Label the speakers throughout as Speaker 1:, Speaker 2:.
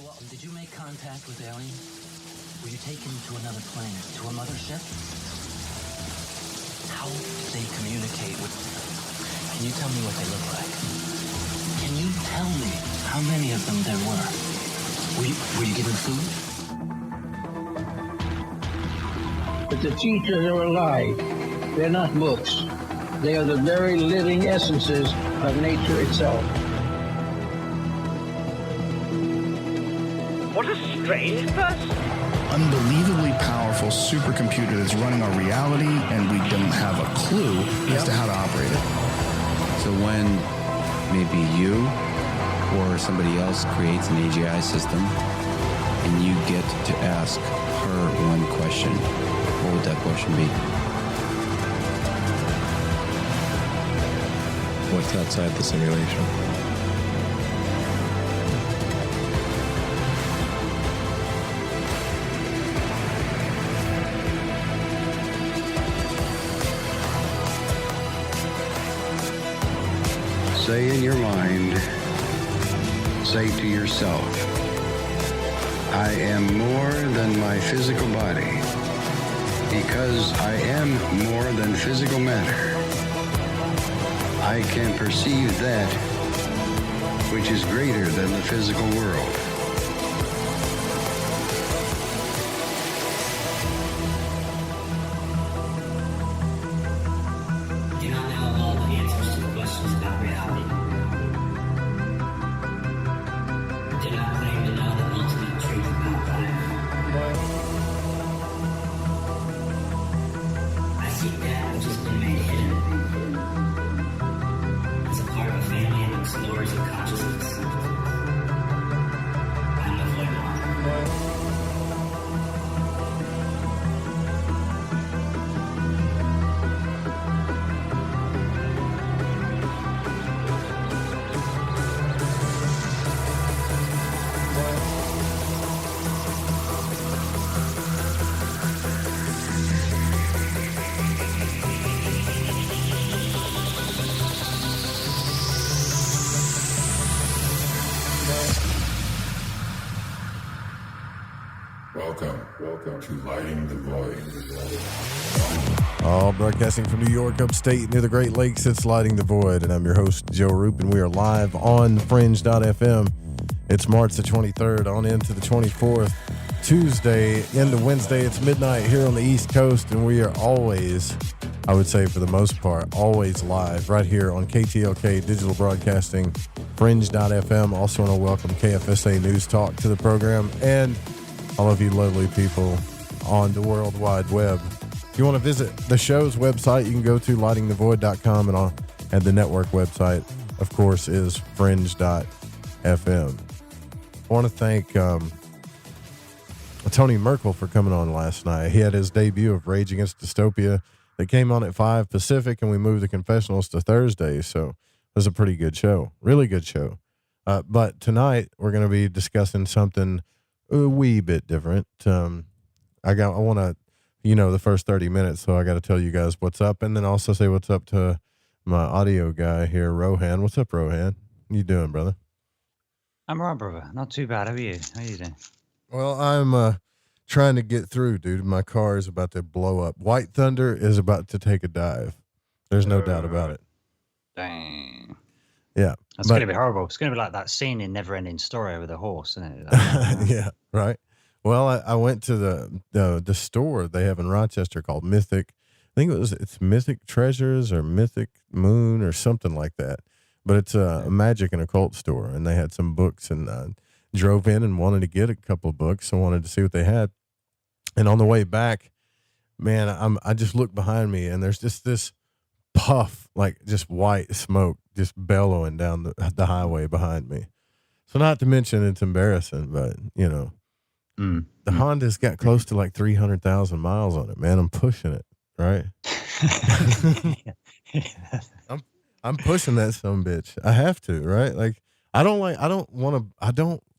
Speaker 1: Did you make contact with aliens? Were you taken to another planet, to a mothership? How did they communicate with... Can you tell me what they look like? Can you tell me how many of them there were? Were you given food?
Speaker 2: But the teachers are alive. They're not books. They are the very living essences of nature itself.
Speaker 3: What a strange person.
Speaker 4: Unbelievably powerful supercomputer that's running our reality, and we don't have a clue as to how to operate it.
Speaker 5: So when maybe you or somebody else creates an AGI system and you get to ask her one question, what would that question be?
Speaker 6: What's outside the simulation?
Speaker 7: Say in your mind, say to yourself, I am more than my physical body, because I am more than physical matter. I can perceive that which is greater than the physical world.
Speaker 1: Do not know all the answers to the questions about reality. Do not claim to know the ultimate truth about life. I seek that which has been made hidden as a part of a family and explorers of consciousness. I'm the void one.
Speaker 8: Welcome to Lighting the Void.
Speaker 9: All broadcasting from New York, upstate, near the Great Lakes, it's Lighting the Void, and I'm your host, Joe Roop, and we are live on Fringe.fm. It's March the 23rd, on into the 24th, Tuesday into Wednesday. It's midnight here on the East Coast, and we are always, I would say for the most part, always live right here on KTLK Digital Broadcasting, Fringe.fm. Also want to welcome KFSA News Talk to the program, and all of you lovely people on the World Wide Web. If you want to visit the show's website, you can go to lightingthevoid.com, and the network website, of course, is fringe.fm. I want to thank Tony Merkel for coming on last night. He had his debut of Rage Against Dystopia that came on at 5 Pacific, and we moved the confessionals to Thursday, so it was a pretty good show. Really good show. But tonight, we're going to be discussing something a wee bit different. I want to, the first 30 minutes, so I got to tell you guys what's up, and then also say what's up to my audio guy here, Rohan. What's up, Rohan? How you doing, brother?
Speaker 10: I'm all right, brother. Not too bad. How are you? How you doing?
Speaker 9: Well, I'm trying to get through, dude. My car is about to blow up. White Thunder is about to take a dive. There's no doubt about it.
Speaker 10: Dang.
Speaker 9: Yeah.
Speaker 10: That's going to be horrible. It's going to be like that scene in Never-Ending Story with a horse, isn't it?
Speaker 9: Yeah, right. Well, I went to the store they have in Rochester called Mythic. I think it's Mythic Treasures or Mythic Moon or something like that. But it's a magic and occult store, and they had some books, and drove in and wanted to get a couple of books. So wanted to see what they had. And on the way back, man, I just looked behind me, and there's just this puff, like just white smoke, just bellowing down the highway behind me. So not to mention it's embarrassing, but the Honda's got close to like 300,000 miles on it, man. I'm pushing it, right? I'm pushing that son bitch. I have to, right? Like I don't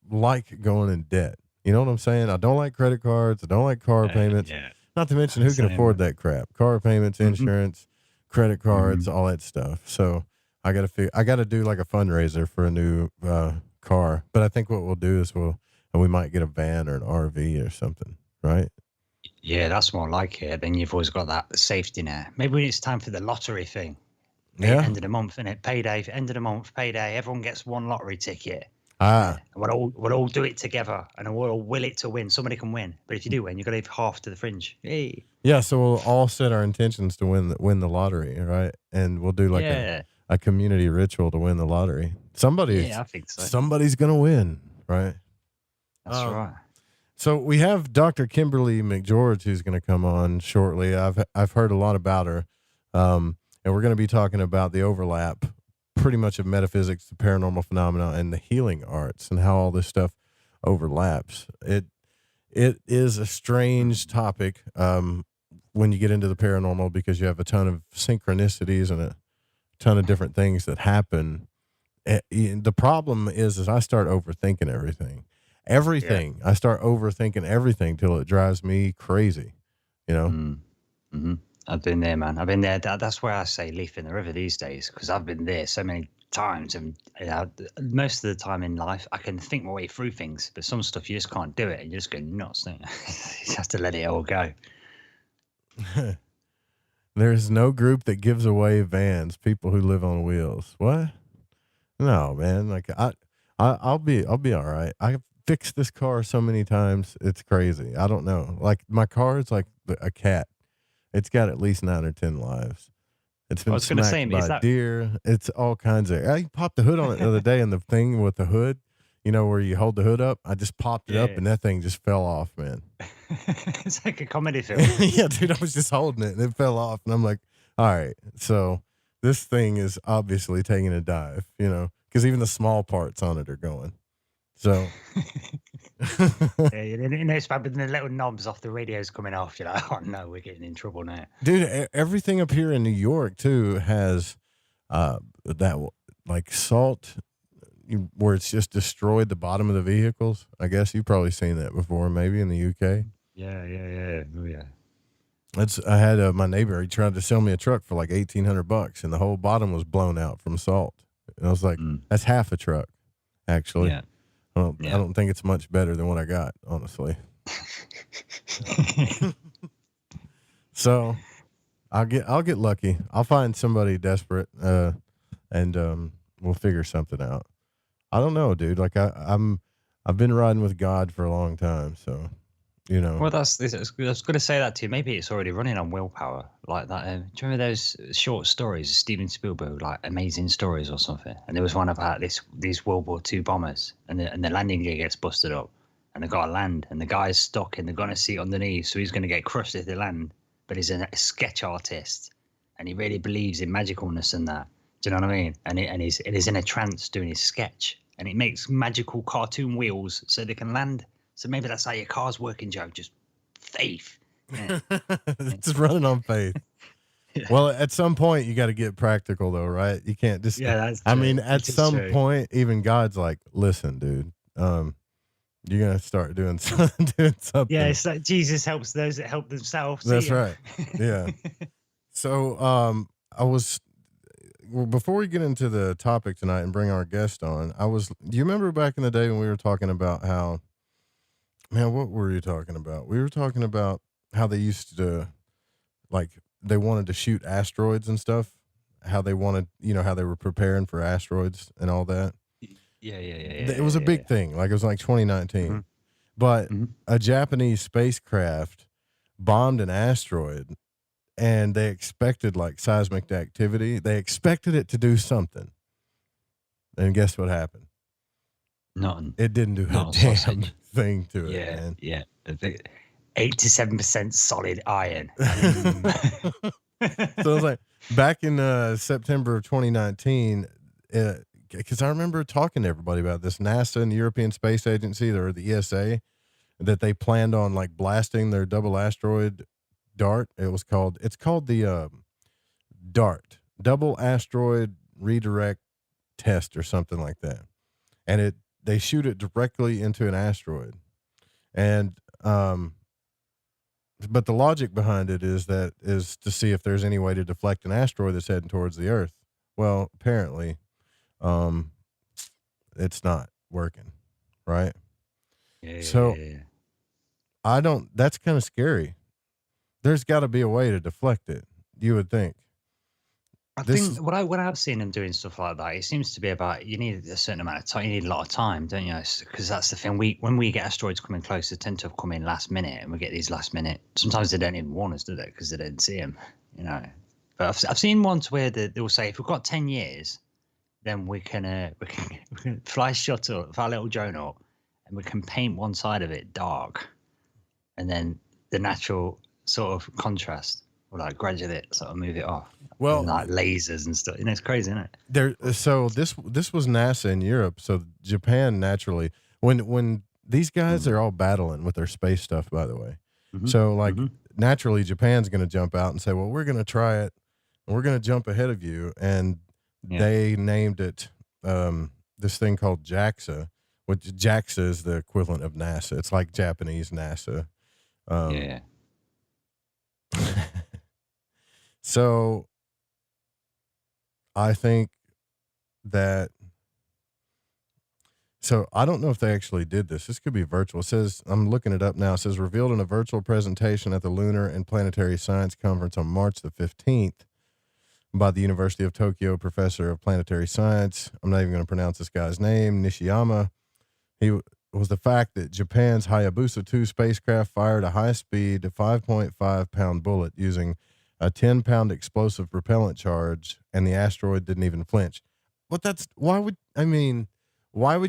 Speaker 9: like going in debt. You know what I'm saying? I don't like credit cards. I don't like car payments. Yeah. Not to mention who can afford that crap? Car payments, insurance, credit cards, all that stuff. So I got to do like a fundraiser for a new car. But I think what we'll do is and we might get a van or an RV or something, right?
Speaker 10: Yeah, that's more like it. Then you've always got that safety net. Maybe when it's time for the lottery thing.
Speaker 9: Yeah.
Speaker 10: End of the month, and payday. End of the month, payday. Everyone gets one lottery ticket.
Speaker 9: Ah,
Speaker 10: And we'll all do it together, and we'll all will it to win. Somebody can win, but if you do win, you got to leave half to the fringe. Hey.
Speaker 9: yeah. So we'll all set our intentions to win the lottery, right? And we'll do like a community ritual to win the lottery.
Speaker 10: I think so.
Speaker 9: Somebody's gonna win, right?
Speaker 10: That's right.
Speaker 9: So we have Dr. Kimberly McGeorge who's going to come on shortly. I've heard a lot about her, and we're going to be talking about the overlap, pretty much of metaphysics, the paranormal phenomena, and the healing arts, and how all this stuff overlaps. It is a strange topic when you get into the paranormal, because you have a ton of synchronicities and a ton of different things that happen. The problem is I start overthinking everything. I start overthinking everything till it drives me crazy, you know?
Speaker 10: Mm-hmm. I've been there, man. I've been there. That's where I say leaf in the river these days, because I've been there so many times. And most of the time in life, I can think my way through things, but some stuff you just can't do it. And you just go nuts, don't you? You just have to let it all go.
Speaker 9: There's no group that gives away vans, people who live on wheels. What? No, man. Like I'll be all right. I've fixed this car so many times. It's crazy. I don't know. Like my car is like a cat. It's got at least 9 or 10 lives. It's been smacked by deer. It's all kinds of. I popped the hood on it the other day, and the thing with the hood, you know, where you hold the hood up, I just popped it up, and that thing just fell off, man.
Speaker 10: It's like a comedy film.
Speaker 9: Yeah, dude, I was just holding it, and it fell off, and I'm like, all right, so this thing is obviously taking a dive, you know, because even the small parts on it are going. So,
Speaker 10: you know, it's bad, but the little knobs off the radio's coming off. You're like, oh no, we're getting in trouble now.
Speaker 9: Dude, everything up here in New York too has that like salt where it's just destroyed the bottom of the vehicles. I guess you've probably seen that before, maybe in the UK.
Speaker 10: Yeah. Oh yeah.
Speaker 9: I had my neighbor. He tried to sell me a truck for like $1,800, and the whole bottom was blown out from salt. And I was like, that's half a truck, actually.
Speaker 10: Yeah.
Speaker 9: I don't think it's much better than what I got, honestly. So I'll get lucky. I'll find somebody desperate, and we'll figure something out. I don't know, dude. Like I've been riding with God for a long time, so you know.
Speaker 10: Well, I was going to say that to you. Maybe it's already running on willpower, like that. Do you remember those short stories, Steven Spielberg, like Amazing Stories or something? And there was one about these World War II bombers, and the landing gear gets busted up, and they got to land, and the guy's stuck in the gunner seat underneath, so he's going to get crushed if they land. But he's a sketch artist, and he really believes in magicalness and that. Do you know what I mean? And he's in a trance doing his sketch, and it makes magical cartoon wheels so they can land. So maybe that's how your car's working, Joe. Just faith. Yeah.
Speaker 9: It's running on faith. Yeah. Well, at some point you got to get practical, though, right? You can't just. Yeah, that's true. I mean, at some point, even God's like, "Listen, dude, you're gonna start doing something."
Speaker 10: Yeah, it's like Jesus helps those that help themselves.
Speaker 9: That's right. Yeah. So, before we get into the topic tonight and bring our guest on, do you remember back in the day when we were talking about how, man, what were you talking about? We were talking about how they used to, like, they wanted to shoot asteroids and stuff, how they wanted, you know, how they were preparing for asteroids and all that.
Speaker 10: Yeah.
Speaker 9: It was a big thing. Like, it was like 2019. Mm-hmm. But a Japanese spacecraft bombed an asteroid, and they expected like seismic activity. They expected it to do something. And guess what happened?
Speaker 10: Nothing.
Speaker 9: It didn't do a damn thing to it, man.
Speaker 10: Yeah. 87% solid iron.
Speaker 9: So it was like back in September of 2019, because I remember talking to everybody about this, NASA and the European Space Agency, or the ESA, that they planned on like blasting their double asteroid DART. It's called the DART, Double Asteroid Redirect Test, or something like that. And they shoot it directly into an asteroid. And but the logic behind it is to see if there's any way to deflect an asteroid that's heading towards the Earth. Well, apparently, it's not working, right? So
Speaker 10: Yeah.
Speaker 9: I don't. That's kind of scary. There's got to be a way to deflect it. You would think.
Speaker 10: I
Speaker 9: This
Speaker 10: think
Speaker 9: is,
Speaker 10: what I've seen them doing stuff like that, it seems to be about you need a certain amount of time. You need a lot of time, don't you? Because that's the thing. When we get asteroids coming close, they tend to come in last minute, and we get these last minute. Sometimes they don't even warn us, do they? Because they don't see them, you know. But I've seen ones where they will say, if we've got 10 years, then we can fly a shuttle, fly a little drone up, and we can paint one side of it dark, and then the natural sort of contrast will like gradually sort of move it off.
Speaker 9: well,
Speaker 10: And, like lasers and stuff. You know, it's crazy, isn't it?
Speaker 9: there. So this was NASA in Europe. So Japan naturally, when these guys are all battling with their space stuff, by the way. So like naturally, Japan's going to jump out and say, "Well, we're going to try it, and we're going to jump ahead of you." And they named it this thing called JAXA, which JAXA is the equivalent of NASA. It's like Japanese NASA.
Speaker 10: Yeah.
Speaker 9: So I think that, so I don't know if they actually did this. This could be virtual. It says, I'm looking it up now. It says revealed in a virtual presentation at the Lunar and Planetary Science Conference on March the 15th by the University of Tokyo professor of planetary science. I'm not even going to pronounce this guy's name, Nishiyama. He was the fact that Japan's Hayabusa 2 spacecraft fired a high-speed 5.5-pound bullet using a 10-pound explosive propellant charge, and the asteroid didn't even flinch. But why would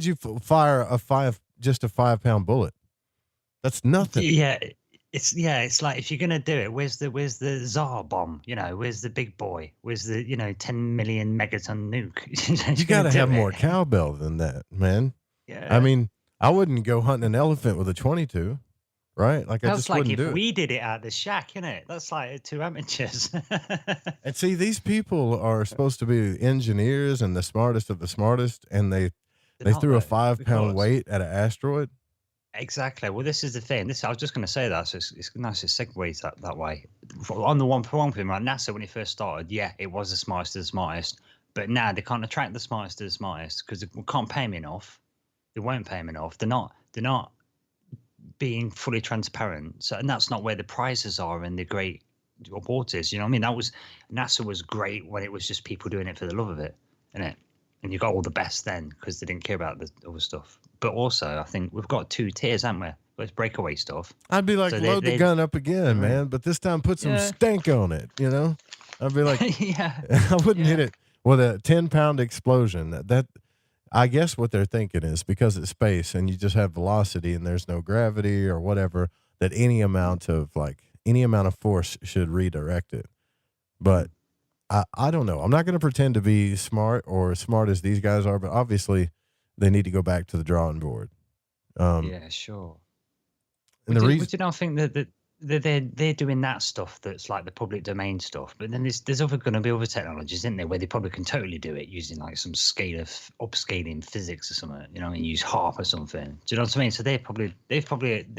Speaker 9: you fire a 5-pound bullet? That's nothing.
Speaker 10: Yeah. It's like, if you're gonna do it, where's the Tsar bomb? You know, where's the big boy? Where's the 10 million megaton nuke?
Speaker 9: You got to have more cowbell than that, man.
Speaker 10: Yeah.
Speaker 9: I mean, I wouldn't go hunting an elephant with a 22, right? Like, I
Speaker 10: That's
Speaker 9: just
Speaker 10: like
Speaker 9: wouldn't
Speaker 10: if
Speaker 9: do it.
Speaker 10: we did it at the shack, innit? That's like two amateurs.
Speaker 9: And see, these people are supposed to be engineers and the smartest of the smartest, and they threw a 5-pound weight at an asteroid.
Speaker 10: Exactly. Well, this is the thing. I was just going to say that. So it's nice to segue that way. On the one thing, right? NASA, when it first started, yeah, it was the smartest of the smartest. But now they can't attract the smartest of the smartest because we can't pay them enough. They won't pay them enough. They're not being fully transparent. So, and that's not where the prizes are and the great awards is. You know what I mean? NASA was great when it was just people doing it for the love of it, innit? And you got all the best then because they didn't care about the other stuff. But also, I think we've got two tiers, haven't we? There's breakaway stuff.
Speaker 9: I'd be like,
Speaker 10: So
Speaker 9: load the gun up again, man. But this time, put some stank on it. You know, I'd be like, I wouldn't hit it with a 10-pound explosion. That I guess what they're thinking is because it's space and you just have velocity and there's no gravity or whatever, that any amount of force should redirect it. But I don't know. I'm not going to pretend to be smart or as smart as these guys are, but obviously they need to go back to the drawing board.
Speaker 10: Yeah, sure.
Speaker 9: And
Speaker 10: Would you not think that they're doing that stuff that's like the public domain stuff, but then there's going to be other technologies, isn't there, where they probably can totally do it using like some scale of upscaling physics or something, you know, and use HARP or something. Do you know what I mean? So they're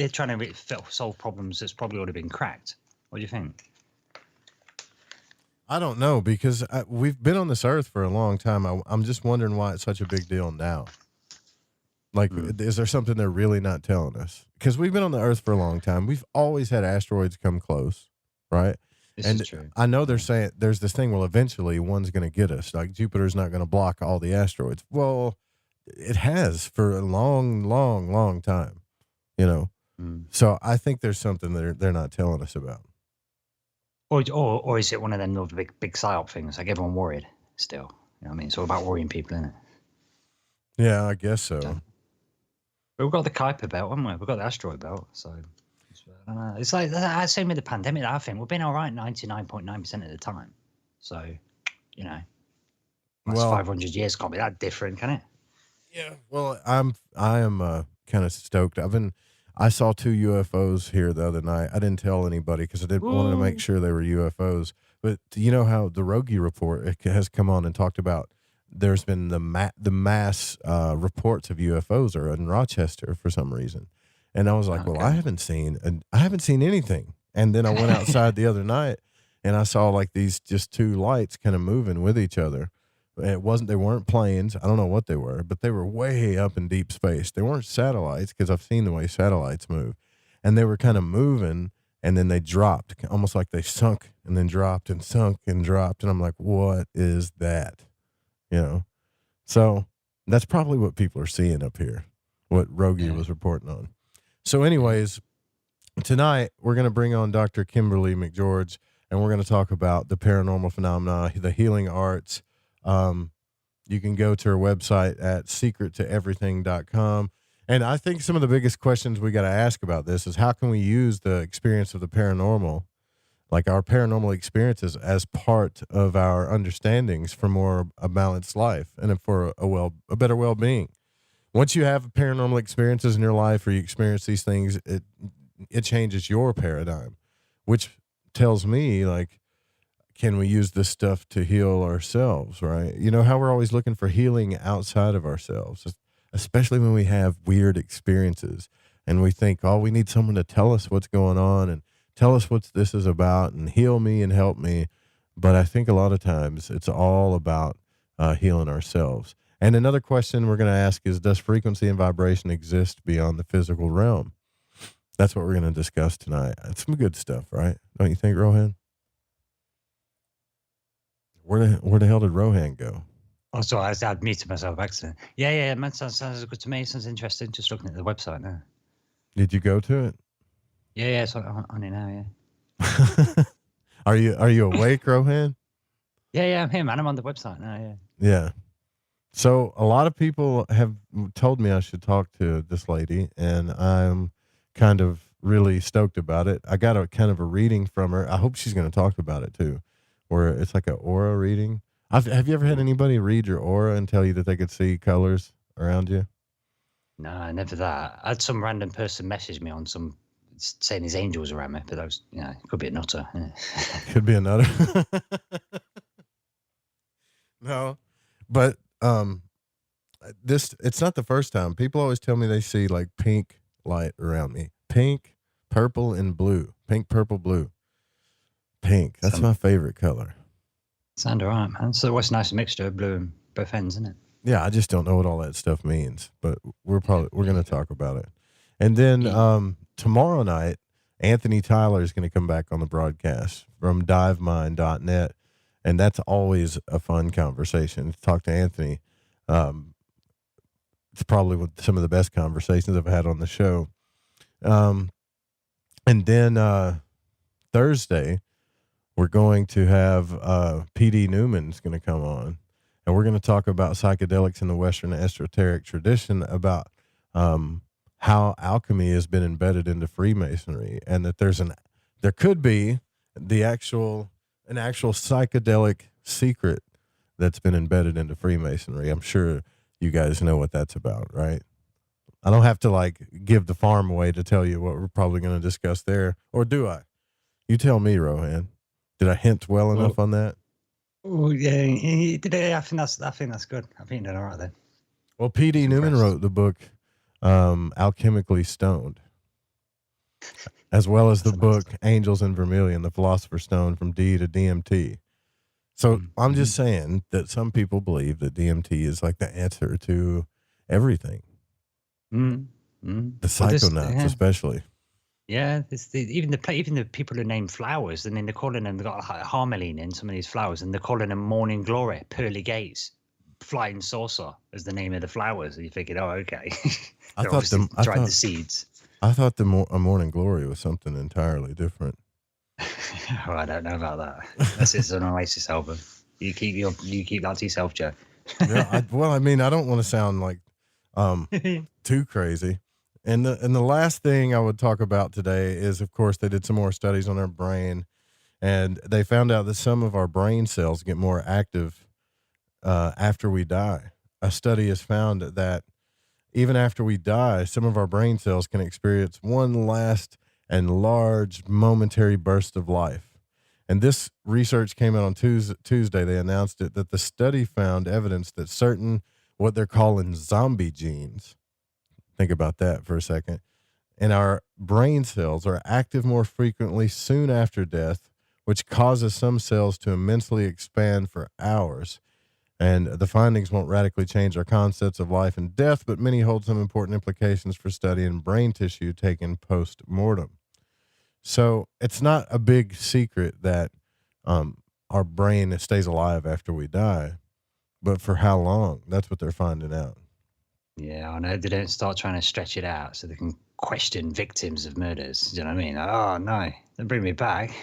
Speaker 10: trying to solve problems that's probably already been cracked. What do you think?
Speaker 9: I don't know, because we've been on this earth for a long time. I'm just wondering why it's such a big deal now. Like, is there something they're really not telling us? Because we've been on the earth for a long time. We've always had asteroids come close, right?
Speaker 10: This
Speaker 9: and
Speaker 10: is true.
Speaker 9: I know they're saying there's this thing, well, eventually one's going to get us. Like, Jupiter's not going to block all the asteroids. Well, it has for a long, long, long time, you know? So I think there's something they're not telling us about.
Speaker 10: Or is it one of them other big psyop things? Like everyone worried still. You know what I mean? It's all about worrying people, isn't it?
Speaker 9: Yeah, I guess so.
Speaker 10: But we've got the Kuiper belt, haven't we? We've got the asteroid belt. So I don't know. It's like the same with the pandemic. I think we've been all right 99.9% of the time. So, you know, that's 500 years can't be that different, can it?
Speaker 9: Yeah. Well, I am kind of stoked. I saw 2 UFOs here the other night. I didn't tell anybody because I wanted to make sure they were UFOs. But you know how the Rogie report has come on and talked about there's been the mass reports of UFOs are in Rochester for some reason. And I was like, well, I haven't seen anything. And then I went outside the other night and I saw like these just 2 lights kind of moving with each other. They weren't planes. I don't know what they were, but they were way up in deep space. They weren't satellites, because I've seen the way satellites move, and they were kind of moving, and then they dropped, almost like they sunk and then dropped and sunk and dropped. And I'm like, what is that? You know? So that's probably what people are seeing up here, what Rogie was reporting on. So anyways, tonight we're going to bring on Dr. Kimberly McGeorge, and we're going to talk about the paranormal phenomena, the healing arts. You can go to her website at secrettoeverything.com. And I think some of the biggest questions we got to ask about this is, how can we use the experience of the paranormal, like our paranormal experiences, as part of our understandings for a balanced life and for a better well-being. Once you have paranormal experiences in your life, or you experience these things, it changes your paradigm, which tells me, like, can we use this stuff to heal ourselves, right? You know how we're always looking for healing outside of ourselves, especially when we have weird experiences and we think, oh, we need someone to tell us what's going on and tell us what this is about and heal me and help me. But I think a lot of times it's all about healing ourselves. And another question we're going to ask is, does frequency and vibration exist beyond the physical realm? That's what we're going to discuss tonight. It's some good stuff, right? Don't you think, Rohan? Where the hell did Rohan go?
Speaker 10: Oh, sorry, I'd muted myself by accident. Yeah, man, sounds good to me. Sounds interesting. Just looking at the website now.
Speaker 9: Did you go to it?
Speaker 10: Yeah, it's on it now, yeah.
Speaker 9: Are you awake, Rohan?
Speaker 10: Yeah, I'm here, man. I'm on the website now, yeah.
Speaker 9: Yeah. So a lot of people have told me I should talk to this lady, and I'm kind of really stoked about it. I got a kind of a reading from her. I hope she's going to talk about it too, where it's like an aura reading. Have you ever had anybody read your aura and tell you that they could see colors around you?
Speaker 10: No, never that. I had some random person message me on some saying his angels around me, but that was, it could be a nutter. Yeah.
Speaker 9: Could be a nutter. No, but it's not the first time. People always tell me they see like pink light around me. Pink, purple, and blue. Pink, purple, blue. Pink. That's my favorite color.
Speaker 10: Sound all right, man. So what's a nice mixture of blue and both ends, isn't it?
Speaker 9: Yeah, I just don't know what all that stuff means, but we're going to talk about it. And then tomorrow night, Anthony Tyler is going to come back on the broadcast from divemind.net. And that's always a fun conversation to talk to Anthony. It's probably some of the best conversations I've had on the show. And then Thursday, we're going to have P.D. Newman's going to come on. And we're going to talk about psychedelics in the Western esoteric tradition, about how alchemy has been embedded into Freemasonry, and that there could be an actual psychedelic secret that's been embedded into Freemasonry. I'm sure you guys know what that's about, right? I don't have to like give the farm away to tell you what we're probably going to discuss there, or do I? You tell me, Rohan. Did I hint well enough on that?
Speaker 10: Oh yeah, I think that's good. I think you're all right then.
Speaker 9: Well, P.D. Newman wrote the book Alchemically Stoned, as well as the book Angels in Vermilion, the Philosopher's Stone from D to DMT. So I'm just saying that some people believe that DMT is like the answer to everything. The psychonauts, especially.
Speaker 10: Yeah, even the people who name flowers, and then they're calling them, they've got harmaline in some of these flowers, and they're calling them morning glory, pearly gates, flying saucer as the name of the flowers. And you're thinking, oh, okay. I tried the seeds.
Speaker 9: I thought a morning glory was something entirely different.
Speaker 10: Oh, I don't know about that. That's it's an Oasis album. You keep that to yourself, Joe.
Speaker 9: Yeah, I don't want to sound like too crazy. And the last thing I would talk about today is, of course, they did some more studies on our brain, and they found out that some of our brain cells get more active after we die. A study has found that even after we die, some of our brain cells can experience one last and large momentary burst of life. And this research came out on Tuesday. They announced it, that the study found evidence that certain, what they're calling zombie genes, think about that for a second, and our brain cells are active more frequently soon after death, which causes some cells to immensely expand for hours. And the findings won't radically change our concepts of life and death, but many hold some important implications for studying brain tissue taken post-mortem. So it's not a big secret that our brain stays alive after we die, but for how long? That's what they're finding out.
Speaker 10: Yeah, I know they don't start trying to stretch it out so they can question victims of murders. Do you know what I mean? Oh, no, don't bring me back.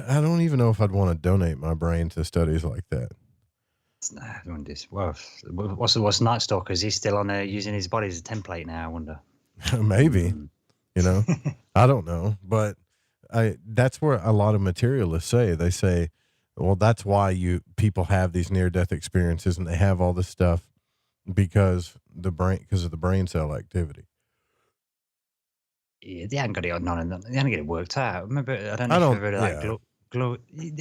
Speaker 9: I don't even know if I'd want to donate my brain to studies like that.
Speaker 10: Well, what's Night Stalker? Is he still on using his body as a template now, I wonder?
Speaker 9: Maybe, I don't know. But that's where a lot of materialists say. They say, well, that's why people have these near-death experiences and they have all this stuff because of the brain cell activity.
Speaker 10: Yeah, they haven't got it on and they haven't got it worked out. Remember, I don't know if you've heard of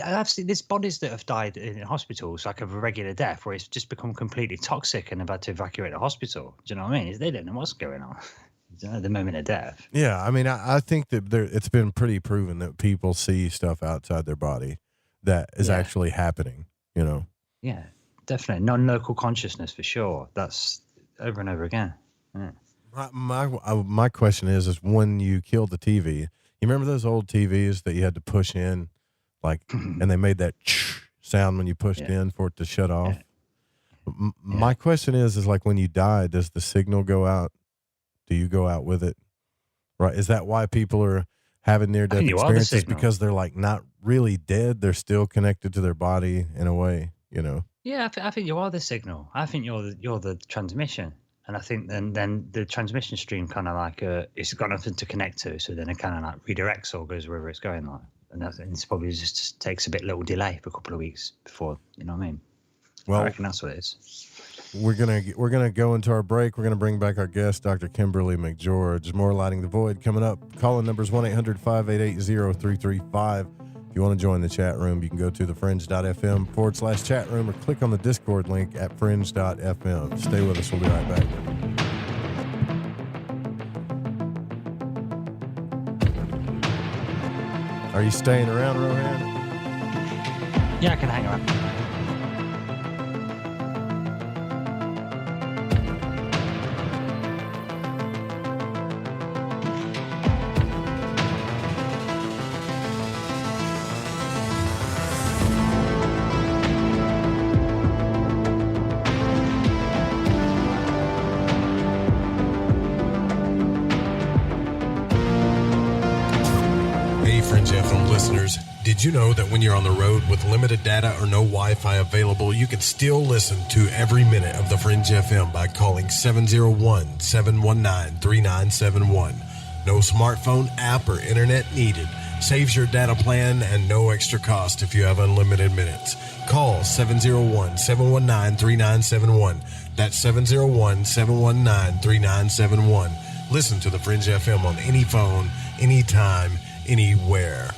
Speaker 10: I've seen there's bodies that have died in hospitals like of a regular death where it's just become completely toxic and about to evacuate the hospital. Do you know what I mean? They don't know what's going on at the moment of death.
Speaker 9: Yeah, I mean, I think that it's been pretty proven that people see stuff outside their body that is actually happening,
Speaker 10: Yeah, definitely. Non-local consciousness for sure. That's over and over again. Yeah.
Speaker 9: My question is when you killed the TV, you remember those old TVs that you had to push in, and they made that sound when you pushed in for it to shut off? Yeah. My question is like when you die, does the signal go out? Do you go out with it? Right? Is that why people are having near-death experiences? Because they're like not really dead. They're still connected to their body in a way,
Speaker 10: Yeah, I think you are the signal. I think you're the transmission. And I think then the transmission stream kind of like it's got nothing to connect to, so then it kind of like redirects or goes wherever it's going like, and it's probably just takes a little delay for a couple of weeks before, you know what I mean? Well, I reckon that's what it is.
Speaker 9: We're gonna go into our break. We're gonna bring back our guest, Dr. Kimberly McGeorge. More Lighting the Void coming up. Call-in numbers 1-800-588-0335. If you want to join the chat room, you can go to thefringe.fm/chat room or click on the Discord link at fringe.fm. Stay with us. We'll be right back. Are you staying around, Rohan?
Speaker 10: Yeah, I can hang around.
Speaker 3: Listeners, did you know that when you're on the road with limited data or no Wi-Fi available, you can still listen to every minute of the Fringe FM by calling 701-719-3971. No smartphone app or internet needed. Saves your data plan and no extra cost if you have unlimited minutes. Call 701-719-3971. That's 701-719-3971. Listen to the Fringe FM on any phone, anytime, anywhere.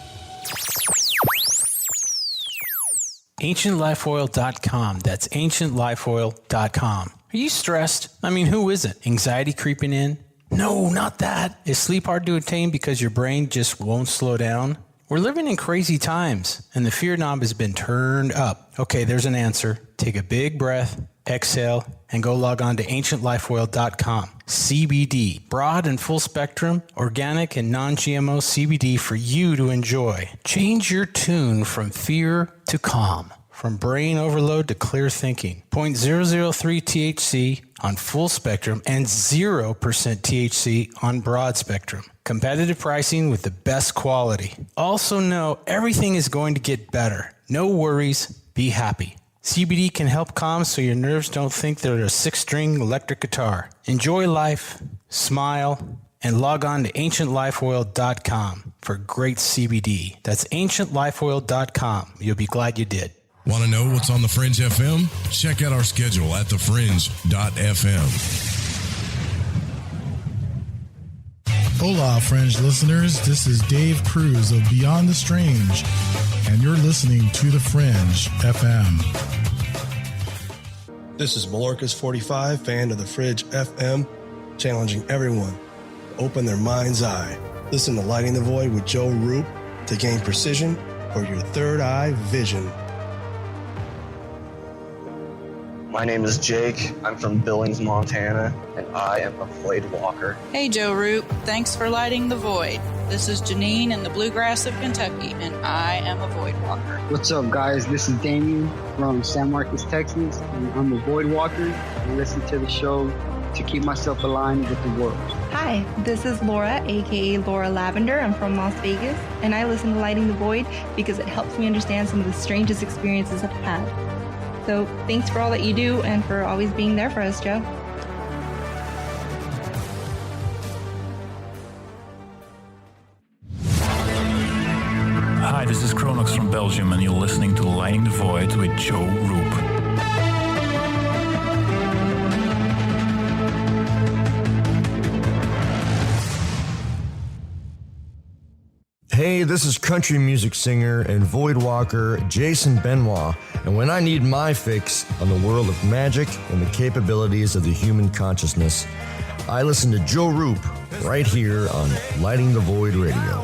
Speaker 11: AncientLifeOil.com. That's AncientLifeOil.com. Are you stressed? I mean, who isn't? Anxiety creeping in? No, not that. Is sleep hard to attain because your brain just won't slow down? We're living in crazy times, and the fear knob has been turned up. Okay, there's an answer. Take a big breath, exhale, and go log on to AncientLifeOil.com. CBD, broad and full spectrum, organic and non-GMO CBD for you to enjoy. Change your tune from fear to calm, from brain overload to clear thinking. 0.003 THC on full spectrum and 0% THC on broad spectrum. Competitive pricing with the best quality. Also know everything is going to get better. No worries, be happy. CBD can help calm so your nerves don't think they're a 6-string electric guitar. Enjoy life, smile, and log on to AncientLifeOil.com for great CBD. That's AncientLifeOil.com. You'll be glad you did.
Speaker 3: Want to know what's on the Fringe FM? Check out our schedule at thefringe.fm.
Speaker 12: Hola, Fringe listeners. This is Dave Cruz of Beyond the Strange, and you're listening to The Fringe FM.
Speaker 13: This is Malorcas45, fan of The Fringe FM, challenging everyone to open their mind's eye. Listen to Lighting the Void with Joe Roop to gain precision for your third eye vision.
Speaker 14: My name is Jake. I'm from Billings, Montana, and I am a void walker.
Speaker 15: Hey, Joe Root. Thanks for lighting the void. This is Janine in the bluegrass of Kentucky, and I am a void walker.
Speaker 16: What's up, guys? This is Damien from San Marcos, Texas, and I'm a void walker. I listen to the show to keep myself aligned with the world.
Speaker 17: Hi, this is Laura, aka Laura Lavender. I'm from Las Vegas, and I listen to Lighting the Void because it helps me understand some of the strangest experiences I've had. So thanks for all that you do and for always being there for us, Joe.
Speaker 18: Hi, this is Kronox from Belgium, and you're listening to Lighting the Void with Joe Roop.
Speaker 19: Hey, this is country music singer and void walker Jason Benoit, and when I need my fix on the world of magic and the capabilities of the human consciousness, I listen to Joe Roop right here on Lighting the Void Radio.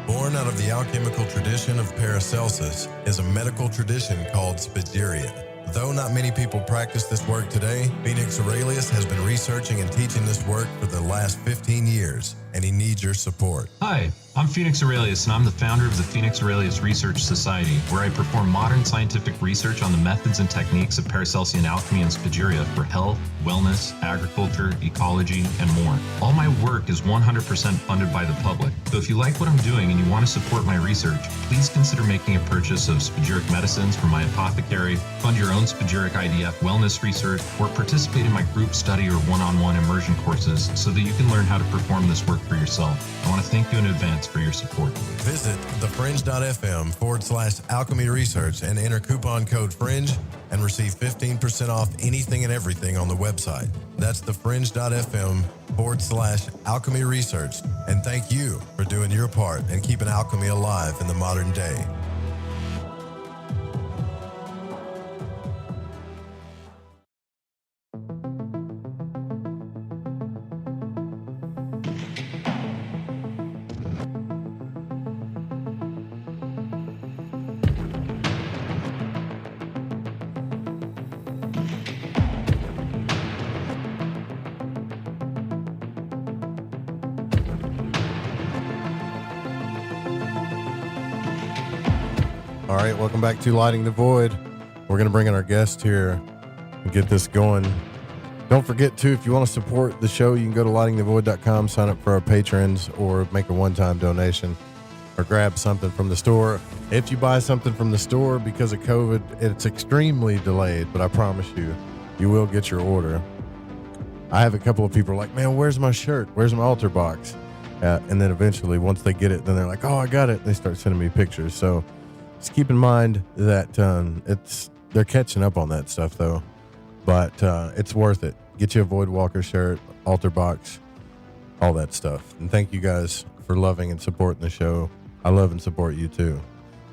Speaker 3: Born out of the alchemical tradition of Paracelsus is a medical tradition called Spagyria. Though not many people practice this work today, Phoenix Aurelius has been researching and teaching this work for the last 15 years, and he needs your support.
Speaker 20: Hi, I'm Phoenix Aurelius, and I'm the founder of the Phoenix Aurelius Research Society, where I perform modern scientific research on the methods and techniques of Paracelsian alchemy and Spagyria for health, wellness, agriculture, ecology, and more. All my work is 100% funded by the public. So if you like what I'm doing and you want to support my research, please consider making a purchase of spagyric medicines from my apothecary, fund your own spagyric IDF wellness research, or participate in my group study or one-on-one immersion courses so that you can learn how to perform this work for yourself. I want to thank you in advance for your support.
Speaker 3: Visit thefringe.fm/alchemy research and enter coupon code FRINGE and receive 15% off anything and everything on the website. That's thefringe.fm/alchemy research. And thank you for doing your part and keeping alchemy alive in the modern day.
Speaker 9: All right, welcome back to Lighting the Void. We're going to bring in our guest here and get this going. Don't forget to, if you want to support the show, you can go to lightingthevoid.com, sign up for our patrons, or make a one-time donation, or grab something from the store. If you buy something from the store because of COVID, it's extremely delayed, but I promise you, you will get your order. I have a couple of people like, man, where's my shirt? Where's my altar box? And then eventually, once they get it, then they're like, oh, I got it. They start sending me pictures. So just keep in mind that they're catching up on that stuff, though. But it's worth it. Get you a Void Walker shirt, altar box, all that stuff. And thank you guys for loving and supporting the show. I love and support you, too.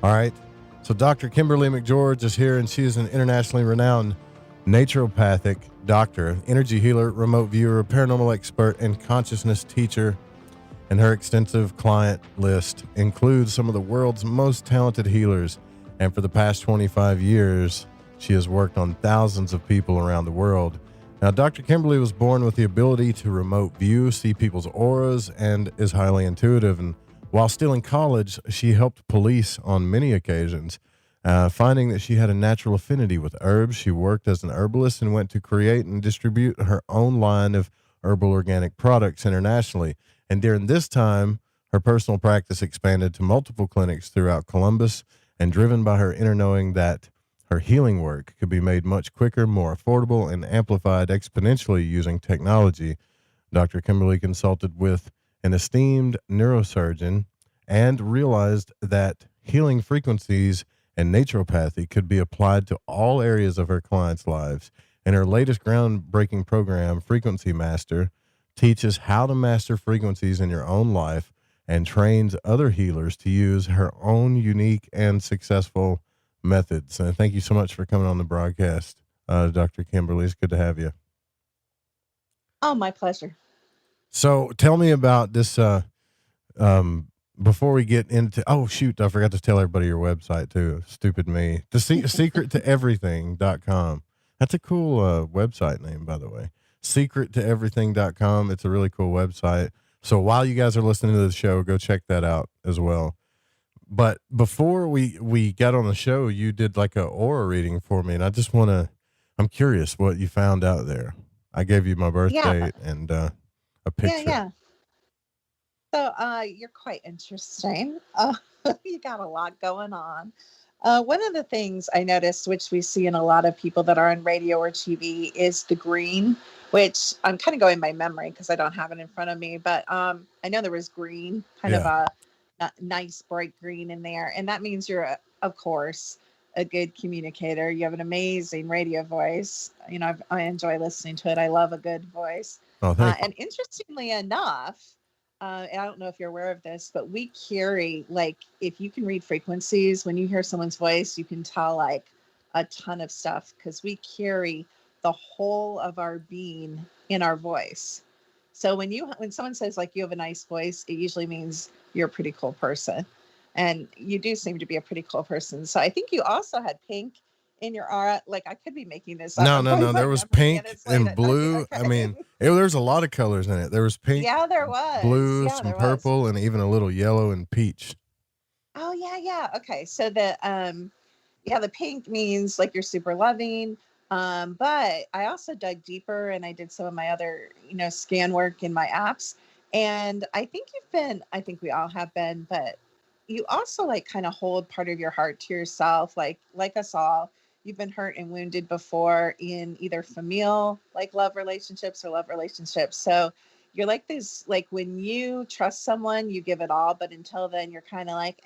Speaker 9: All right. So Dr. Kimberly McGeorge is here, and she is an internationally renowned naturopathic doctor, energy healer, remote viewer, paranormal expert, and consciousness teacher. And her extensive client list includes some of the world's most talented healers. And for the past 25 years, she has worked on thousands of people around the world. Now, Dr. Kimberly was born with the ability to remote view, see people's auras, and is highly intuitive. And while still in college, she helped police on many occasions. Finding that she had a natural affinity with herbs, she worked as an herbalist and went to create and distribute her own line of herbal organic products internationally. And during this time, her personal practice expanded to multiple clinics throughout Columbus, and driven by her inner knowing that her healing work could be made much quicker, more affordable, and amplified exponentially using technology, Dr. Kimberly consulted with an esteemed neurosurgeon and realized that healing frequencies and naturopathy could be applied to all areas of her clients' lives. And her latest groundbreaking program, Frequency Master, teaches how to master frequencies in your own life and trains other healers to use her own unique and successful methods. And thank you so much for coming on the broadcast, Dr. Kimberly. It's good to have you.
Speaker 21: Oh, my pleasure.
Speaker 9: So tell me about this before we get into, oh shoot, I forgot to tell everybody your website too. Stupid me. The secret to everything.com. That's a cool website name, by the way. Secret to everything.com. It's a really cool website. So while you guys are listening to the show, go check that out as well. But before we got on the show, you did like a aura reading for me, and I'm curious what you found out there. I gave you my birth date and a picture.
Speaker 21: Yeah. So you're quite interesting. You got a lot going on. One of the things I noticed, which we see in a lot of people that are on radio or TV, is the green, which I'm kind of going by memory because I don't have it in front of me. But I know there was green, kind of a nice bright green in there. And that means you're, of course, a good communicator. You have an amazing radio voice. You know, I enjoy listening to it. I love a good voice.
Speaker 9: Oh, thank you.
Speaker 21: And interestingly enough, I don't know if you're aware of this, but we carry, like, if you can read frequencies, when you hear someone's voice, you can tell like a ton of stuff because we carry the whole of our being in our voice. So when someone says like you have a nice voice, it usually means you're a pretty cool person. And you do seem to be a pretty cool person. So I think you also had pink in your aura. Like, I could be making this up.
Speaker 9: No. There was pink and blue. I mean, there's a lot of colors in it. There was pink,
Speaker 21: yeah, there was
Speaker 9: blue,
Speaker 21: yeah,
Speaker 9: some purple, and even a little yellow and peach.
Speaker 21: Oh yeah. Okay, so the pink means like you're super loving. But I also dug deeper and I did some of my other, scan work in my apps. And I think I think we all have been, but you also like kind of hold part of your heart to yourself, like us all. You've been hurt and wounded before in either familial, like love relationships or love relationships. So you're like this, like when you trust someone, you give it all, but until then you're kind of like,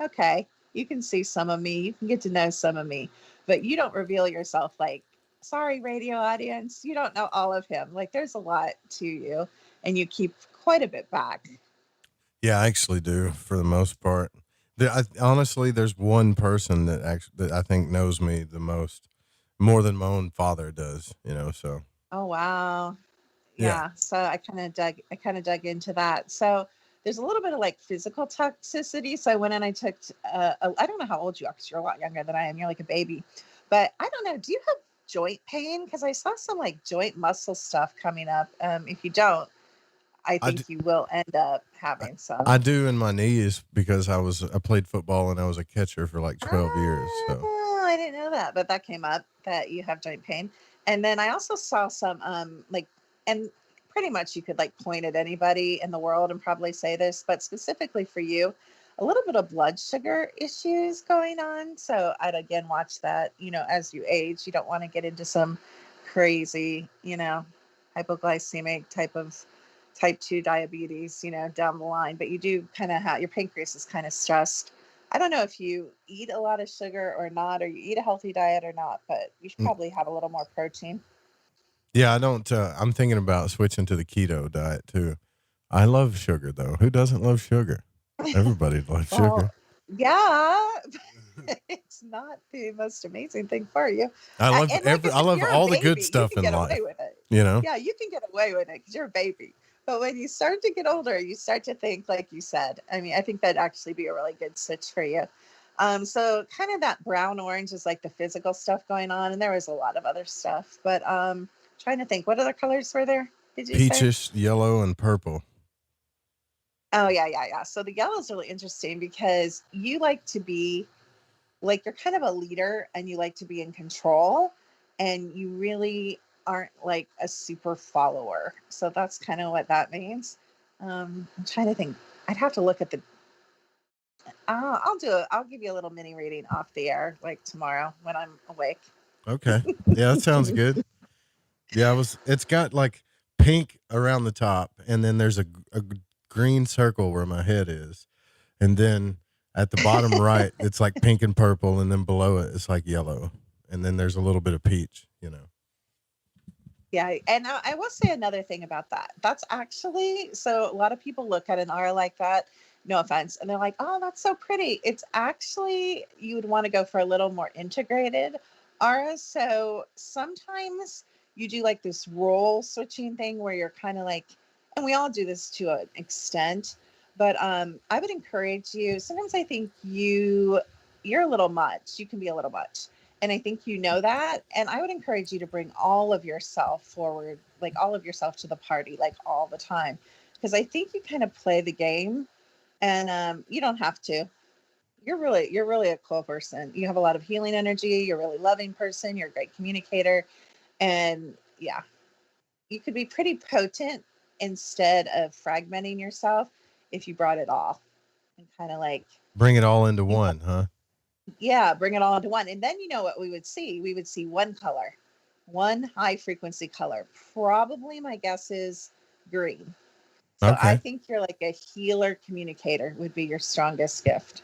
Speaker 21: okay, you can see some of me, you can get to know some of me, but you don't reveal yourself. Like, sorry, radio audience, you don't know all of him. Like, there's a lot to you and you keep quite a bit back.
Speaker 9: Yeah, I actually do for the most part. Honestly, there's one person that I think knows me the most, more than my own father does, so.
Speaker 21: Oh, wow. Yeah. So I kind of dug into that. So there's a little bit of like physical toxicity. So I went and I took, I don't know how old you are because you're a lot younger than I am. You're like a baby, but I don't know. Do you have joint pain? Because I saw some like joint muscle stuff coming up. If you don't, I think you will end up having some.
Speaker 9: I do in my knees because I played football and I was a catcher for like 12 years. So.
Speaker 21: Oh, I didn't know that, but that came up that you have joint pain. And then I also saw some and pretty much you could like point at anybody in the world and probably say this, but specifically for you, a little bit of blood sugar issues going on. So I'd again watch that, as you age, you don't want to get into some crazy, hypoglycemic type 2 diabetes, down the line, but you do kind of have your pancreas is kind of stressed. I don't know if you eat a lot of sugar or not, or you eat a healthy diet or not, but you should probably have a little more protein.
Speaker 9: Yeah, I don't, I'm thinking about switching to the keto diet too. I love sugar though. Who doesn't love sugar? Everybody loves sugar.
Speaker 21: Yeah, it's not the most amazing thing for you.
Speaker 9: I love all the good stuff in life.
Speaker 21: Away with it.
Speaker 9: Yeah,
Speaker 21: you can get away with it because you're a baby. But when you start to get older, you start to think, like you said, I mean, I think that'd actually be a really good switch for you. So kind of that brown orange is like the physical stuff going on. And there was a lot of other stuff, but trying to think, what other colors were there? Did you
Speaker 9: peachish, yellow, and purple.
Speaker 21: Oh, yeah. So the yellow is really interesting because you like to be like, you're kind of a leader and you like to be in control and you really aren't like a super follower. So that's kind of what that means. I'm trying to think. I'd have to look at the I'll give you a little mini reading off the air like tomorrow when I'm awake.
Speaker 9: Okay. Yeah, that sounds good. Yeah, it's got like pink around the top and then there's a green circle where my head is. And then at the bottom right, it's like pink and purple, and then below it it's like yellow. And then there's a little bit of peach,
Speaker 21: Yeah, and I will say another thing about that. That's actually, so a lot of people look at an aura like that, no offense, and they're like, oh, that's so pretty. It's actually, you would want to go for a little more integrated aura. So sometimes you do like this role switching thing where you're kind of like, and we all do this to an extent, But I would encourage you. Sometimes I think you're a little much. You can be a little much. And I think you know that. And I would encourage you to bring all of yourself forward, like all of yourself to the party, like all the time. Because I think you kind of play the game, and you don't have to. You're really a cool person. You have a lot of healing energy. You're a really loving person. You're a great communicator. And yeah, you could be pretty potent instead of fragmenting yourself if you brought it all and kind of like
Speaker 9: Bring it all into one, huh?
Speaker 21: yeah, bring it all into one. And then you know what we would see? We would see one color, one high frequency color. Probably my guess is green. So I
Speaker 9: Okay.
Speaker 21: think you're like a healer communicator would be your strongest gift.